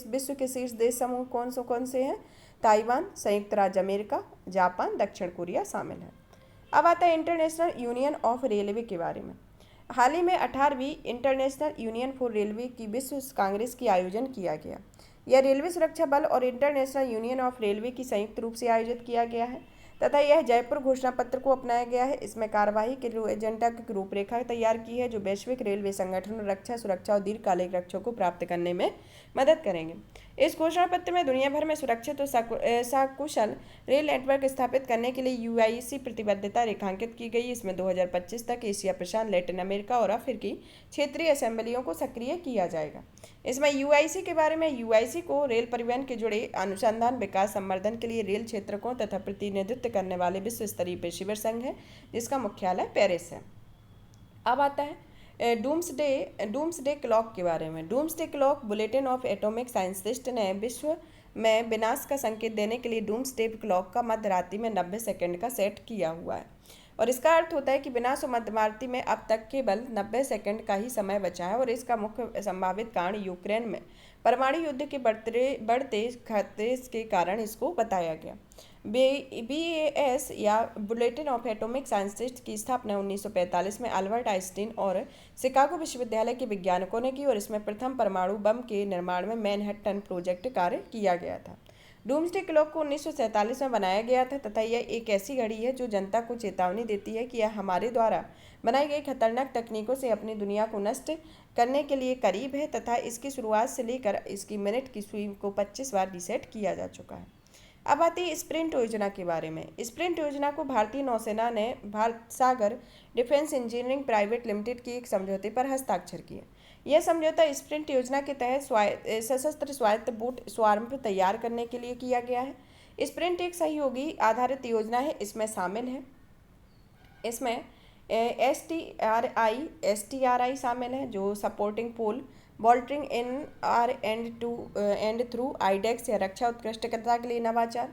विश्व के शीर्ष देश समूह कौन से हैं? ताइवान, संयुक्त राज्य अमेरिका, जापान, दक्षिण कोरिया शामिल है। अब आता है इंटरनेशनल यूनियन ऑफ रेलवे के बारे में। हाल ही में 18वीं इंटरनेशनल यूनियन फॉर रेलवे की विश्व कांग्रेस की आयोजन किया गया। यह रेलवे सुरक्षा बल और इंटरनेशनल यूनियन ऑफ रेलवे की संयुक्त रूप से आयोजित किया गया है तथा यह जयपुर घोषणा पत्र को अपनाया गया है। इसमें कार्यवाही के एजेंडा की रूपरेखा तैयार की है, जो वैश्विक रेलवे संगठन रक्षा, सुरक्षा और दीर्घकालिक लक्ष्यों को प्राप्त करने में मदद करेंगे। इस घोषणा पत्र में दुनिया भर में सुरक्षित और सकुशल रेल नेटवर्क स्थापित करने के लिए यूआईसी प्रतिबद्धता रेखांकित की गई। इसमें 2025 तक एशिया प्रशांत, लैटिन अमेरिका और अफ्रीकी क्षेत्रीय असेंबलियों को सक्रिय किया जाएगा। इसमें यूआईसी के बारे में, यूआईसी को रेल परिवहन के जुड़े अनुसंधान, विकास, संवर्धन के लिए रेल क्षेत्रकों तथा प्रतिनिधित्व करने वाले विश्व स्तरीय पेशेवर संघ है, जिसका मुख्यालय पेरिस है। अब आता है डूम्सडे क्लॉक के बारे में। Doomsday clock bulletin of atomic scientist ने विश्व में विनाश का संकेत देने के लिए डूम्सडे क्लॉक का मध्य रात्रि में 90 सेकंड का सेट किया हुआ है, और इसका अर्थ होता है कि विनाश और मध्यरात्रि में अब तक केवल 90 सेकंड का ही समय बचा है, और इसका मुख्य संभावित कारण यूक्रेन में परमाणु युद्ध के बढ़ते खतरे के कारण इसको बताया गया। BAS या बुलेटिन ऑफ एटॉमिक साइंटिस्ट की स्थापना 1945 में अल्बर्ट आइंस्टीन और शिकागो विश्वविद्यालय के वैज्ञानिकों ने की, और इसमें प्रथम परमाणु बम के निर्माण में मैनहट्टन प्रोजेक्ट कार्य किया गया था। डूम्सडे क्लॉक को 1947 में बनाया गया था तथा यह एक ऐसी घड़ी है जो जनता को चेतावनी देती है कि यह हमारे द्वारा बनाई गई खतरनाक तकनीकों से अपनी दुनिया को नष्ट करने के लिए करीब है, तथा इसकी शुरुआत से लेकर इसकी मिनट की सुई को 25 बार रीसेट किया जा चुका है। अब आती है स्प्रिंट योजना के बारे में। स्प्रिंट योजना को भारतीय नौसेना ने भारत सागर डिफेंस इंजीनियरिंग प्राइवेट लिमिटेड की एक समझौते पर हस्ताक्षर किए। यह समझौता स्प्रिंट योजना के तहत सशस्त्र स्वायत्त बूट स्वार्म तैयार करने के लिए किया गया है। स्प्रिंट एक सहयोगी आधारित योजना है। इसमें STRI शामिल है, जो supporting pole vaulting in R and through iDEX या रक्षा उत्कृष्टता के लिए नवाचार।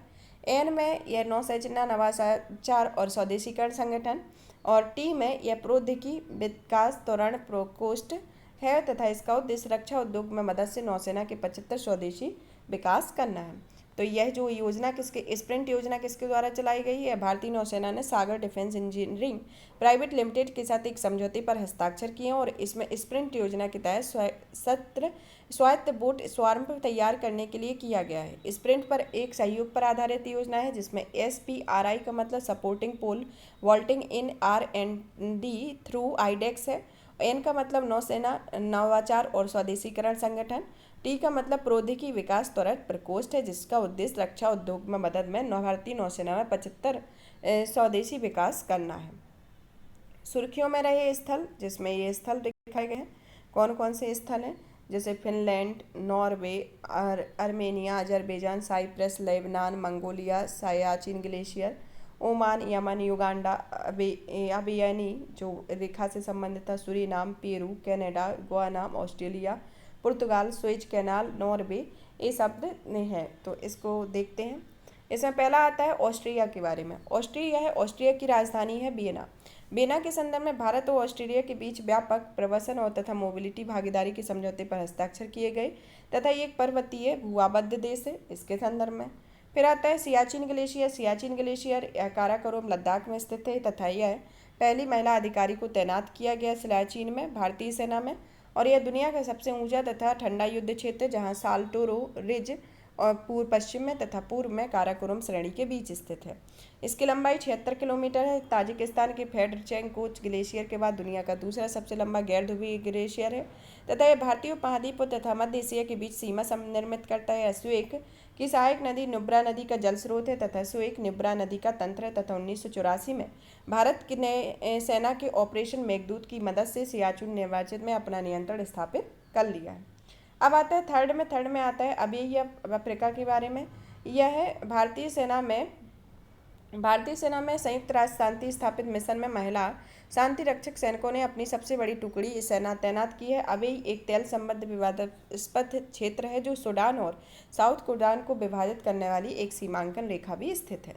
एन में यह नौसेना नवाचार और स्वदेशीकरण संगठन, और टी में यह प्रौद्योगिकी विकास त्वरण प्रकोष्ठ है तथा इसका उद्देश्य रक्षा उद्योग में मदद से नौसेना के 75 स्वदेशी विकास करना है। तो यह जो योजना स्प्रिंट योजना किसके द्वारा चलाई गई है? भारतीय नौसेना ने सागर डिफेंस इंजीनियरिंग प्राइवेट लिमिटेड के साथ एक समझौते पर हस्ताक्षर किए, और इसमें स्प्रिंट योजना के तहत स्वायत्त बोट स्वार्म तैयार करने के लिए किया गया है। स्प्रिंट पर एक सहयोग पर आधारित योजना है, जिसमें SPRI का मतलब सपोर्टिंग पोल वॉल्टिंग इन R&D थ्रू आईडेक्स है। एन का मतलब नौसेना नवाचार और स्वदेशीकरण संगठन। टी का मतलब प्रौद्योगिकी विकास त्वरण प्रकोष्ठ है, जिसका उद्देश्य रक्षा उद्योग में मदद में भारतीय नौसेना में 75 स्वदेशी विकास करना है। सुर्खियों में रहे स्थल, जिसमें ये स्थल दिखाए गए हैं। कौन कौन से स्थल हैं? जैसे Finland, Norway, Armenia, Azerbaijan, Cyprus, Lebanon, Mongolia, Siachen glacier, Oman, Yemen, Uganda, अबियानी जो रेखा से संबंधित था, Suriname, Peru, Canada, Guyana, Australia, पुर्तगाल, स्वेज कैनाल, नॉर्वे, ये शब्द हैं। तो इसको देखते हैं। इसमें पहला आता है ऑस्ट्रिया के बारे में। ऑस्ट्रिया है, ऑस्ट्रिया की राजधानी है वियना। वियना के संदर्भ में भारत और ऑस्ट्रेलिया के बीच व्यापक प्रवासन और तथा मोबिलिटी भागीदारी के समझौते पर हस्ताक्षर किए गए तथा ये एक पर्वतीय भूआबद्ध देश है इसके संदर्भ में। फिर आता है सियाचिन ग्लेशियर। सियाचिन ग्लेशियर काराकोरम लद्दाख में स्थित है तथा यह पहली महिला अधिकारी को तैनात किया गया सियाचिन में भारतीय सेना में, और यह दुनिया का सबसे ऊंचा तथा ठंडा युद्ध क्षेत्र जहां साल्टोरो रिज और पूर्व पश्चिम में तथा पूर्व में काराकोरम श्रेणी के बीच स्थित है। इसकी लंबाई 76 किलोमीटर है। ताजिकिस्तान के फेडरचेंकोच ग्लेशियर के बाद दुनिया का दूसरा सबसे लंबा गैर ध्रुवीय ग्लेशियर है तथा यह भारतीय उपमहाद्वीप तथा मध्य एशिया के बीच सीमा निर्मित करता है। अस्वेक की सहायक नदी नुब्रा नदी का जल स्रोत है तथा स्वेक नुब्रा नदी का तंत्र है तथा 1984 में भारत ने सेना के ऑपरेशन मेघदूत की मदद से सियाचिन निर्वाचन में अपना नियंत्रण स्थापित कर लिया है। अब आता है थर्ड में आता है अभी अफ्रीका के बारे में। यह है भारतीय सेना में संयुक्त राष्ट्र शांति स्थापित मिशन में महिला शांति रक्षक सैनिकों ने अपनी सबसे बड़ी टुकड़ी सेना तैनात की है। अभी एक तेल संबद्ध विवादास्पद क्षेत्र है जो सूडान और साउथ सूडान को विभाजित करने वाली एक सीमांकन रेखा भी स्थित है।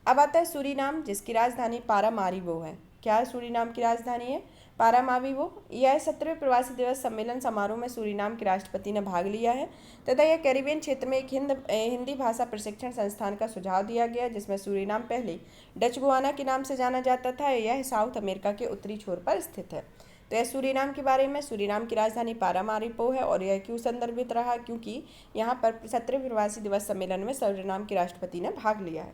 अब आता है सूरीनाम, जिसकी राजधानी पारामारिबो है। क्या है सूरीनाम की राजधानी है? पारामारिबो। यह 17वें प्रवासी दिवस सम्मेलन समारोह में सूरीनाम के राष्ट्रपति ने भाग लिया है तथा यह कैरिबियन क्षेत्र में एक हिंदी भाषा प्रशिक्षण संस्थान का सुझाव दिया गया जिसमें सूरीनाम पहले डच गुआना के नाम से जाना जाता था। यह साउथ अमेरिका के उत्तरी छोर पर स्थित है। तो यह सूरीनाम के बारे में। सूरीनाम की राजधानी पारामारिबो है और यह क्यों संदर्भित रहा? क्योंकि यहाँ पर 17वें प्रवासी दिवस सम्मेलन में सूरीनाम के राष्ट्रपति ने भाग लिया है।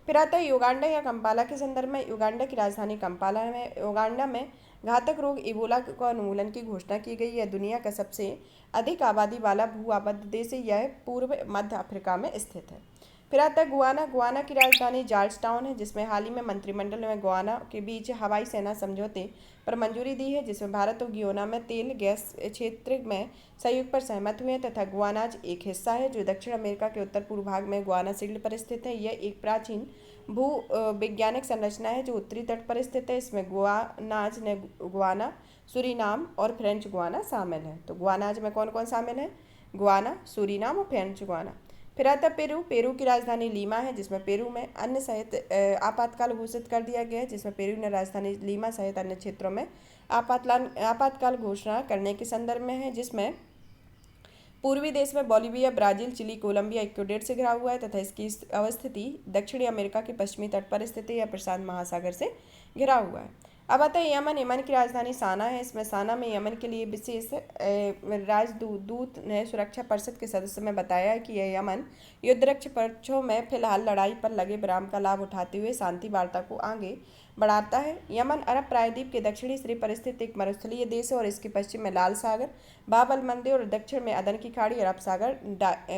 फिर आता है युगांडा या कंपाला के संदर्भ में। युगांडा की राजधानी कंपाला में। युगांडा में घातक रोग इबोला का उन्मूलन की घोषणा की गई। यह दुनिया का सबसे अधिक आबादी वाला भू आबद्ध देश है। यह पूर्व मध्य अफ्रीका में स्थित है। फिर आता है गुआना। गुआना की राजधानी जॉर्ज टाउन है जिसमें हाल ही में मंत्रिमंडल में गुआना के बीच हवाई सेना समझौते पर मंजूरी दी है जिसमें भारत और गियोना में तेल गैस क्षेत्र में सहयोग पर सहमत हुए हैं तथा गुआनाज एक हिस्सा है जो दक्षिण अमेरिका के उत्तर पूर्व भाग में गुआना शील्ड पर स्थित है। यह एक प्राचीन भू वैज्ञानिक संरचना है जो उत्तरी तट पर स्थित है। इसमें गुआनाज ने गुआना, सूरीनाम और फ्रेंच गुआना शामिल है। तो गुआनाज में कौन कौन शामिल है? गुआना, सूरीनाम और फ्रेंच गुआना। फिर आता है पेरू। पेरू की राजधानी लीमा है जिसमें पेरू में अन्य सहित आपातकाल घोषित कर दिया गया है जिसमें पेरू ने राजधानी लीमा सहित अन्य क्षेत्रों में आपातकाल घोषणा करने के संदर्भ में है जिसमें पूर्वी देश में Bolivia, Brazil, Chile, Colombia, Ecuador से घिरा हुआ है तथा इसकी अवस्थिति दक्षिणी अमेरिका के पश्चिमी तट पर स्थित है। यह प्रशांत महासागर से घिरा हुआ है। अब आता है यमन। यमन की राजधानी साना है। इसमें साना में यमन के लिए विशेष राजदूत ने सुरक्षा परिषद के सदस्य में बताया कि यह यमन युद्धरक्षक पक्षों में फिलहाल लड़ाई पर लगे विराम का लाभ उठाते हुए शांति वार्ता को आगे बढ़ाता है। यमन अरब प्रायद्वीप के दक्षिणी सिरे पर स्थित एक मरुस्थलीय देश है और इसके पश्चिम में लाल सागर, बाब अल मंदे और दक्षिण में अदन की खाड़ी, अरब सागर,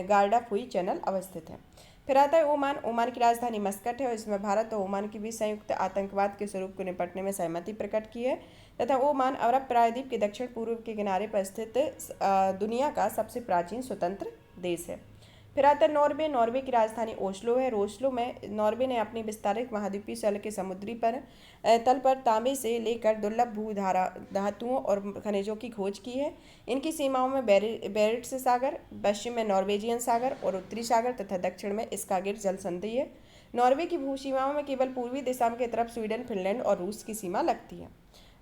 गार्डाफुई चैनल अवस्थित है। फिर आता है ओमान। ओमान की राजधानी मस्कट है और इसमें भारत और ओमान के बीच संयुक्त आतंकवाद के स्वरूप को निपटने में सहमति प्रकट की है तथा ओमान अरब प्रायद्वीप के दक्षिण पूर्व के किनारे पर स्थित दुनिया का सबसे प्राचीन स्वतंत्र देश है। फिर आता है नॉर्वे। नॉर्वे की राजधानी ओस्लो है। ओस्लो में नॉर्वे ने अपनी विस्तारित महाद्वीपीय शैल के समुद्री तल पर तांबे से लेकर दुर्लभ धातुओं और खनिजों की खोज की है। इनकी सीमाओं में बेरिट्स सागर, पश्चिम में नॉर्वेजियन सागर और उत्तरी सागर तथा दक्षिण में स्कागिर जल संधि है। नॉर्वे की भू सीमाओं में केवल पूर्वी दिशा की तरफ स्वीडन, फिनलैंड और रूस की सीमा लगती है।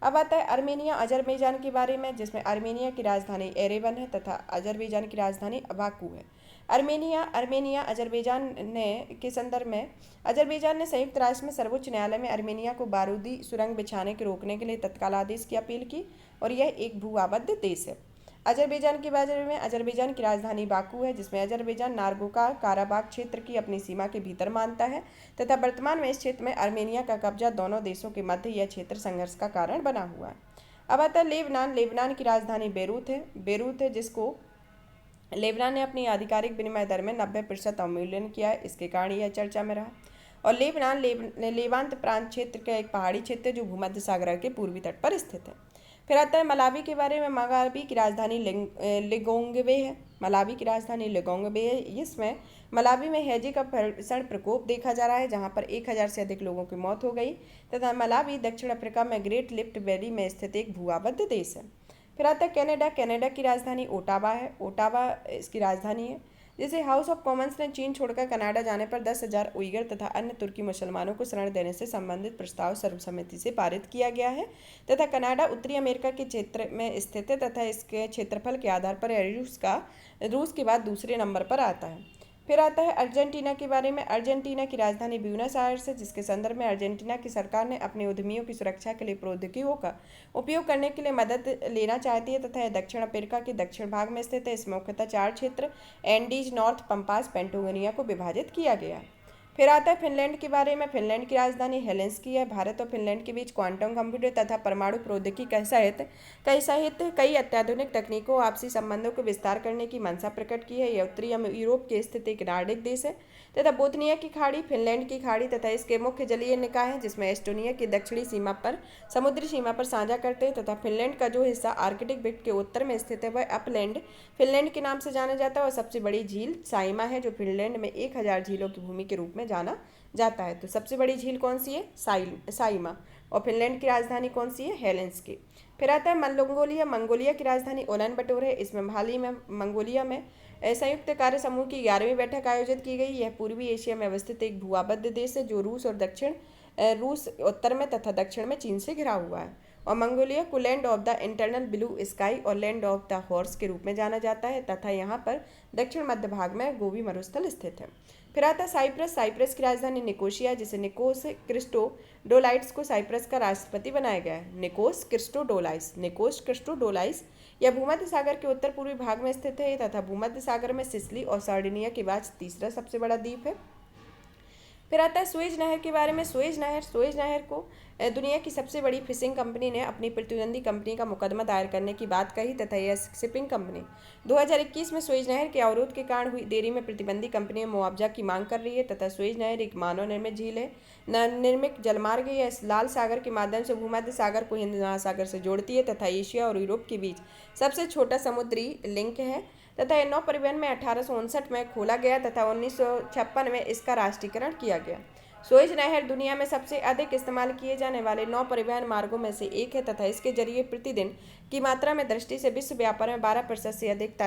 अब आता है अर्मेनिया, अजरबैजान के बारे में जिसमें अर्मेनिया की राजधानी एरेवन है तथा अजरबैजान की राजधानी बाकू है। अर्मेनिया अजरबैजान के संदर्भ में अजरबैजान ने संयुक्त राष्ट्र में सर्वोच्च न्यायालय में अर्मेनिया को बारूदी सुरंग बिछाने के रोकने के लिए तत्काल आदेश की अपील की और यह एक भू आबद्ध देश है। अजरबैजान के बारे में अजरबैजान की राजधानी बाकू है जिसमें अजरबैजान नागोर्नो काराबाख क्षेत्र की अपनी सीमा के भीतर मानता है तथा वर्तमान में इस क्षेत्र में अर्मेनिया का कब्जा दोनों देशों के मध्य यह क्षेत्र संघर्ष का कारण बना हुआ है। अब आता है लेबनान। लेबनान की राजधानी बेरूत है जिसको लेबनान ने अपनी आधिकारिक विनिमय दर में 90% अवमूल्यन किया है। इसके कारण यह चर्चा में रहा। और लेबनान लेवांत प्रांत क्षेत्र का एक पहाड़ी क्षेत्र जो भूमध्य सागर के पूर्वी तट पर स्थित है। फिर आता है मलावी के बारे में। मलावी की राजधानी लिगोंगवे है। मलावी की राजधानी लिगोंगवे है। इसमें मलावी में हैजे का भीषण प्रकोप देखा जा रहा है जहां पर 1000 से अधिक लोगों की मौत हो गई तथा मलावी दक्षिण अफ्रीका में ग्रेट लिफ्ट वैली में स्थित एक भू आबद्ध देश है। फिर आता है कनाडा। कनाडा की राजधानी ओटावा है। ओटावा इसकी राजधानी है जिसे हाउस ऑफ कॉमन्स ने चीन छोड़कर कनाडा जाने पर 10,000 उइगर तथा अन्य तुर्की मुसलमानों को शरण देने से संबंधित प्रस्ताव सर्वसम्मति से पारित किया गया है तथा कनाडा उत्तरी अमेरिका के क्षेत्र में स्थित है तथा इसके क्षेत्रफल के आधार पर रूस के बाद दूसरे नंबर पर आता है। फिर आता है अर्जेंटीना के बारे में। अर्जेंटीना की राजधानी ब्यूनस आयर्स है, जिसके संदर्भ में अर्जेंटीना की सरकार ने अपने उद्यमियों की सुरक्षा के लिए प्रौद्योगिकियों का उपयोग करने के लिए मदद लेना चाहती है तथा यह दक्षिण अफ्रीका के दक्षिण भाग में स्थित है। इसमें मुख्यतः 4 क्षेत्र एंडीज, नॉर्थ पम्पास, पेंटोगोनिया को विभाजित किया गया है। फिर आता है फिनलैंड के बारे में। फिनलैंड की राजधानी हेलेंसिकी है। भारत और फिनलैंड के बीच क्वांटम कंप्यूटर तथा परमाणु प्रौद्योगिकी सहित कई अत्याधुनिक तकनीकों और आपसी संबंधों को विस्तार करने की मंशा प्रकट की है। यह उत्तरी यूरोप के स्थित एक नार्डिक देश है तथा बोथनिया की खाड़ी, फिनलैंड की खाड़ी तथा इसके मुख्य जलीय निकाय हैं, जिसमें एस्टोनिया की दक्षिणी सीमा पर समुद्री सीमा पर साझा करते हैं तथा फिनलैंड का जो हिस्सा आर्कटिक बेल्ट के उत्तर में स्थित है वह अपलैंड फिनलैंड के नाम से जाना जाता है। और सबसे बड़ी झील साइमा है, जो फिनलैंड में 1000 झीलों की भूमि के रूप में जाना जाता है। तो सबसे बड़ी झील कौन सी है? साइमा। और फिनलैंड की राजधानी कौन सी है? हेलेंसिकी। फिर आता है मंगोलिया। मंगोलिया की राजधानी उलान बटोर है। इसमें हाल ही में मंगोलिया में संयुक्त कार्य समूह की 11वीं बैठक आयोजित की गई। यह पूर्वी एशिया में अवस्थित एक भूआबद्ध देश है, जो रूस उत्तर में तथा दक्षिण में चीन से घिरा हुआ है। और मंगोलिया को land of the internal blue sky और लैंड ऑफ द हॉर्स के रूप में जाना जाता है तथा यहाँ पर दक्षिण मध्य भाग में गोबी मरुस्थल स्थित है। फिर आता है साइप्रस। साइप्रस की राजधानी निकोशिया, जिसे निकोस क्रिस्टोडोलाइट्स को साइप्रस का राष्ट्रपति बनाया गया है। निकोस क्रिस्टोडोलाइस यह भूमध्य सागर के उत्तर पूर्वी भाग में स्थित है तथा भूमध्य सागर में सिसिली और सार्डिनिया के बाद तीसरा सबसे बड़ा द्वीप है। फिर आता है सुएज नहर के बारे में। सुएज नहर को दुनिया की सबसे बड़ी फिशिंग कंपनी ने अपनी प्रतिद्वंदी कंपनी का मुकदमा दायर करने की बात कही तथा यह शिपिंग कंपनी 2021 में सुएज नहर के अवरोध के कारण हुई देरी में प्रतिबंधी कंपनी मुआवजा की मांग कर रही है तथा सुएज नहर एक मानव निर्मित झील है, निर्मित जलमार्ग है। यह लाल सागर के माध्यम से भूमध्य सागर को हिंद महासागर से जोड़ती है तथा एशिया और यूरोप के बीच सबसे छोटा समुद्री लिंक है तथा यह नौ परिवहन में 1859 में खोला गया तथा 1956 में इसका राष्ट्रीयकरण किया गया। सुएज नहर दुनिया में सबसे अधिक इस्तेमाल किए जाने वाले 9 परिवहन मार्गों में से एक है तथा इसके जरिए प्रतिदिन की मात्रा में दृष्टि से विश्व व्यापार में 12% से अधिक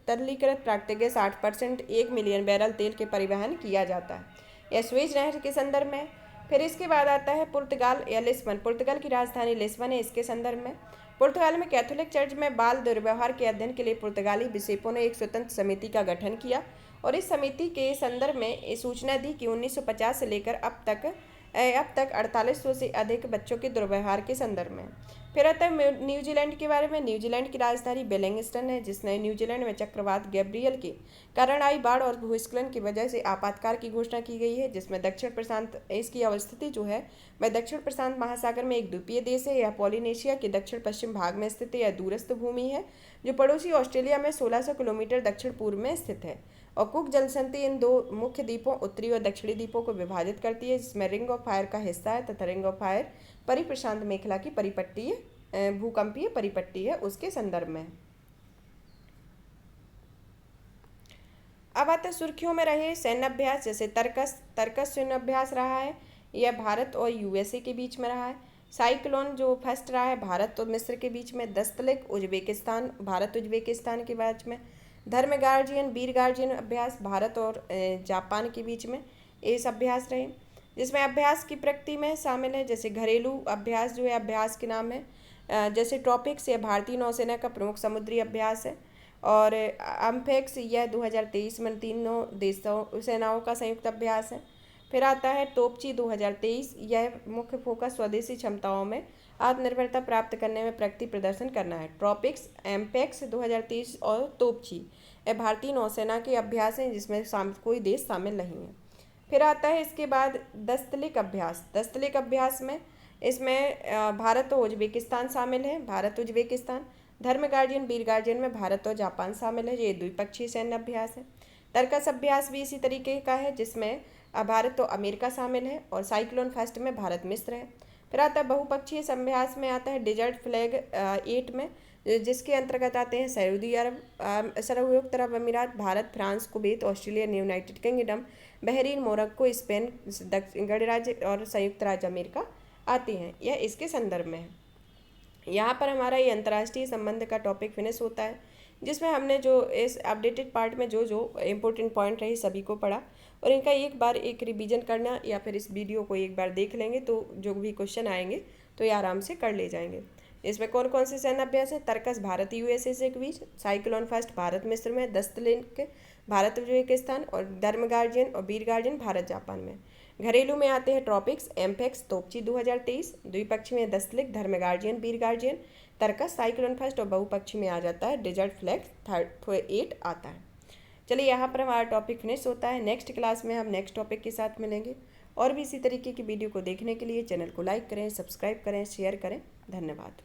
तरलीकृत प्राकृतिक गैस 8% 1 मिलियन बैरल तेल के परिवहन किया जाता है। यह सुएज नहर के संदर्भ में। फिर इसके बाद आता है पुर्तगाल या लिस्बन। पुर्तगाल की राजधानी लिस्बन है। इसके संदर्भ में पुर्तगाल में कैथोलिक चर्च में बाल दुर्व्यवहार के अध्ययन के लिए पुर्तगाली बिशपों ने एक स्वतंत्र समिति का गठन किया और इस समिति के संदर्भ में सूचना दी कि 1950 से लेकर अब तक 4800 से अधिक बच्चों के दुर्व्यवहार के संदर्भ में। फिर आता है न्यूजीलैंड के बारे में। न्यूजीलैंड की राजधानी वेलिंगस्टन है, जिसने न्यूजीलैंड में चक्रवात गैब्रियल के कारण आई बाढ़ और भूस्खलन की वजह से आपातकाल की घोषणा की गई है, जिसमें दक्षिण प्रशांत इसकी अवस्थिति जो है वह दक्षिण प्रशांत महासागर में एक द्वीपीय देश है। यह पॉलिनेशिया के दक्षिण पश्चिम भाग में स्थित यह दूरस्थ भूमि है, जो पड़ोसी ऑस्ट्रेलिया में 1600 किलोमीटर दक्षिण पूर्व में स्थित है। और कुक जलसंधि इन दो मुख्य द्वीपों उत्तरी और दक्षिणी द्वीपों को विभाजित करती है, जिसमें रिंग ऑफ फायर का हिस्सा है तथा रिंग ऑफ फायर परिप्रशांत मेखला की परिपट्टीय भूकंपीय परिपट्टी है, उसके संदर्भ में। अब आता है सुर्खियों में रहे सैन्य अभ्यास। जैसे तर्कस सैन्य अभ्यास रहा है, यह भारत और यूएसए के बीच में रहा है। साइक्लोन जो फर्स्ट रहा है भारत और मिस्र के बीच में। दस्तलिक उज्बेकिस्तान, भारत उज्बेकिस्तान के बीच में। धर्म गार्जियन वीर गार्जियन अभ्यास भारत और जापान के बीच में इस अभ्यास रहे, जिसमें अभ्यास की प्रकृति में शामिल है जैसे घरेलू अभ्यास जो है अभ्यास के नाम है, जैसे ट्रॉपिक्स यह भारतीय नौसेना का प्रमुख समुद्री अभ्यास है। और अम्फेक्स यह 2023 में तीनों देशों सेनाओं का संयुक्त अभ्यास है। फिर आता है तोपची 2023, यह मुख्य फोकस स्वदेशी क्षमताओं में आत्मनिर्भरता प्राप्त करने में प्रगति प्रदर्शन करना है। ट्रॉपिक्स, एम्पेक्स 2023 और तोपची यह भारतीय नौसेना के अभ्यास हैं, जिसमें कोई देश शामिल नहीं है। फिर आता है इसके बाद दस्तलिक अभ्यास। दस्तलिक अभ्यास में इसमें भारत और उज्बेकिस्तान शामिल है, भारत उज्बेकिस्तान। धर्म गार्जियन वीर गार्जियन में भारत और जापान शामिल है, ये द्विपक्षीय सैन्य अभ्यास है। तर्कस अभ्यास भी इसी तरीके का है, जिसमें भारत और अमेरिका शामिल है। और साइक्लोन फर्स्ट में भारत मिस्र है। फिर आता है बहुपक्षीय अभ्यास में आता है डेजर्ट फ्लैग 8 में, जिसके अंतर्गत आते हैं सऊदी अरब, संयुक्त अरब अमीरात, Bharat, France, Kuwait, Australia, United kingdom, Bahrain, Morocco, Spain, गणराज्य और संयुक्त राज्य अमेरिका आती हैं। यह इसके संदर्भ में है। यहाँ पर हमारा ये अंतर्राष्ट्रीय संबंध का टॉपिक फिनिश होता है, जिसमें हमने जो इस अपडेटेड पार्ट में जो जो इम्पोर्टेंट पॉइंट रहे सभी को पढ़ा और इनका एक बार एक रिवीजन करना या फिर इस वीडियो को एक बार देख लेंगे तो जो भी क्वेश्चन आएंगे तो ये आराम से कर ले जाएंगे। इसमें कौन कौन से सैन्य अभ्यास है? तर्कस भारत यूएसए के बीच, साइक्लोन फर्स्ट भारत मिस्र में, दस्तलिंक भारत उज्बेकिस्तान, और धर्म गार्जियन और वीर गार्जियन भारत जापान में। घरेलू में आते हैं ट्रॉपिक्स, एम्पेक्स तोपची 2023, द्विपक्षी में दस्तलिक धर्म गार्जियन वीर गार्जियन, तर्कस साइक्लोन फर्स्ट, और बहुपक्षी में आ जाता है डेजर्ट फ्लैग 8 आता है। चलिए यहाँ पर हमारा टॉपिक फिनिश होता है। नेक्स्ट क्लास में हम नेक्स्ट टॉपिक के साथ मिलेंगे। और भी इसी तरीके की वीडियो को देखने के लिए चैनल को लाइक करें, सब्सक्राइब करें, शेयर करें। धन्यवाद।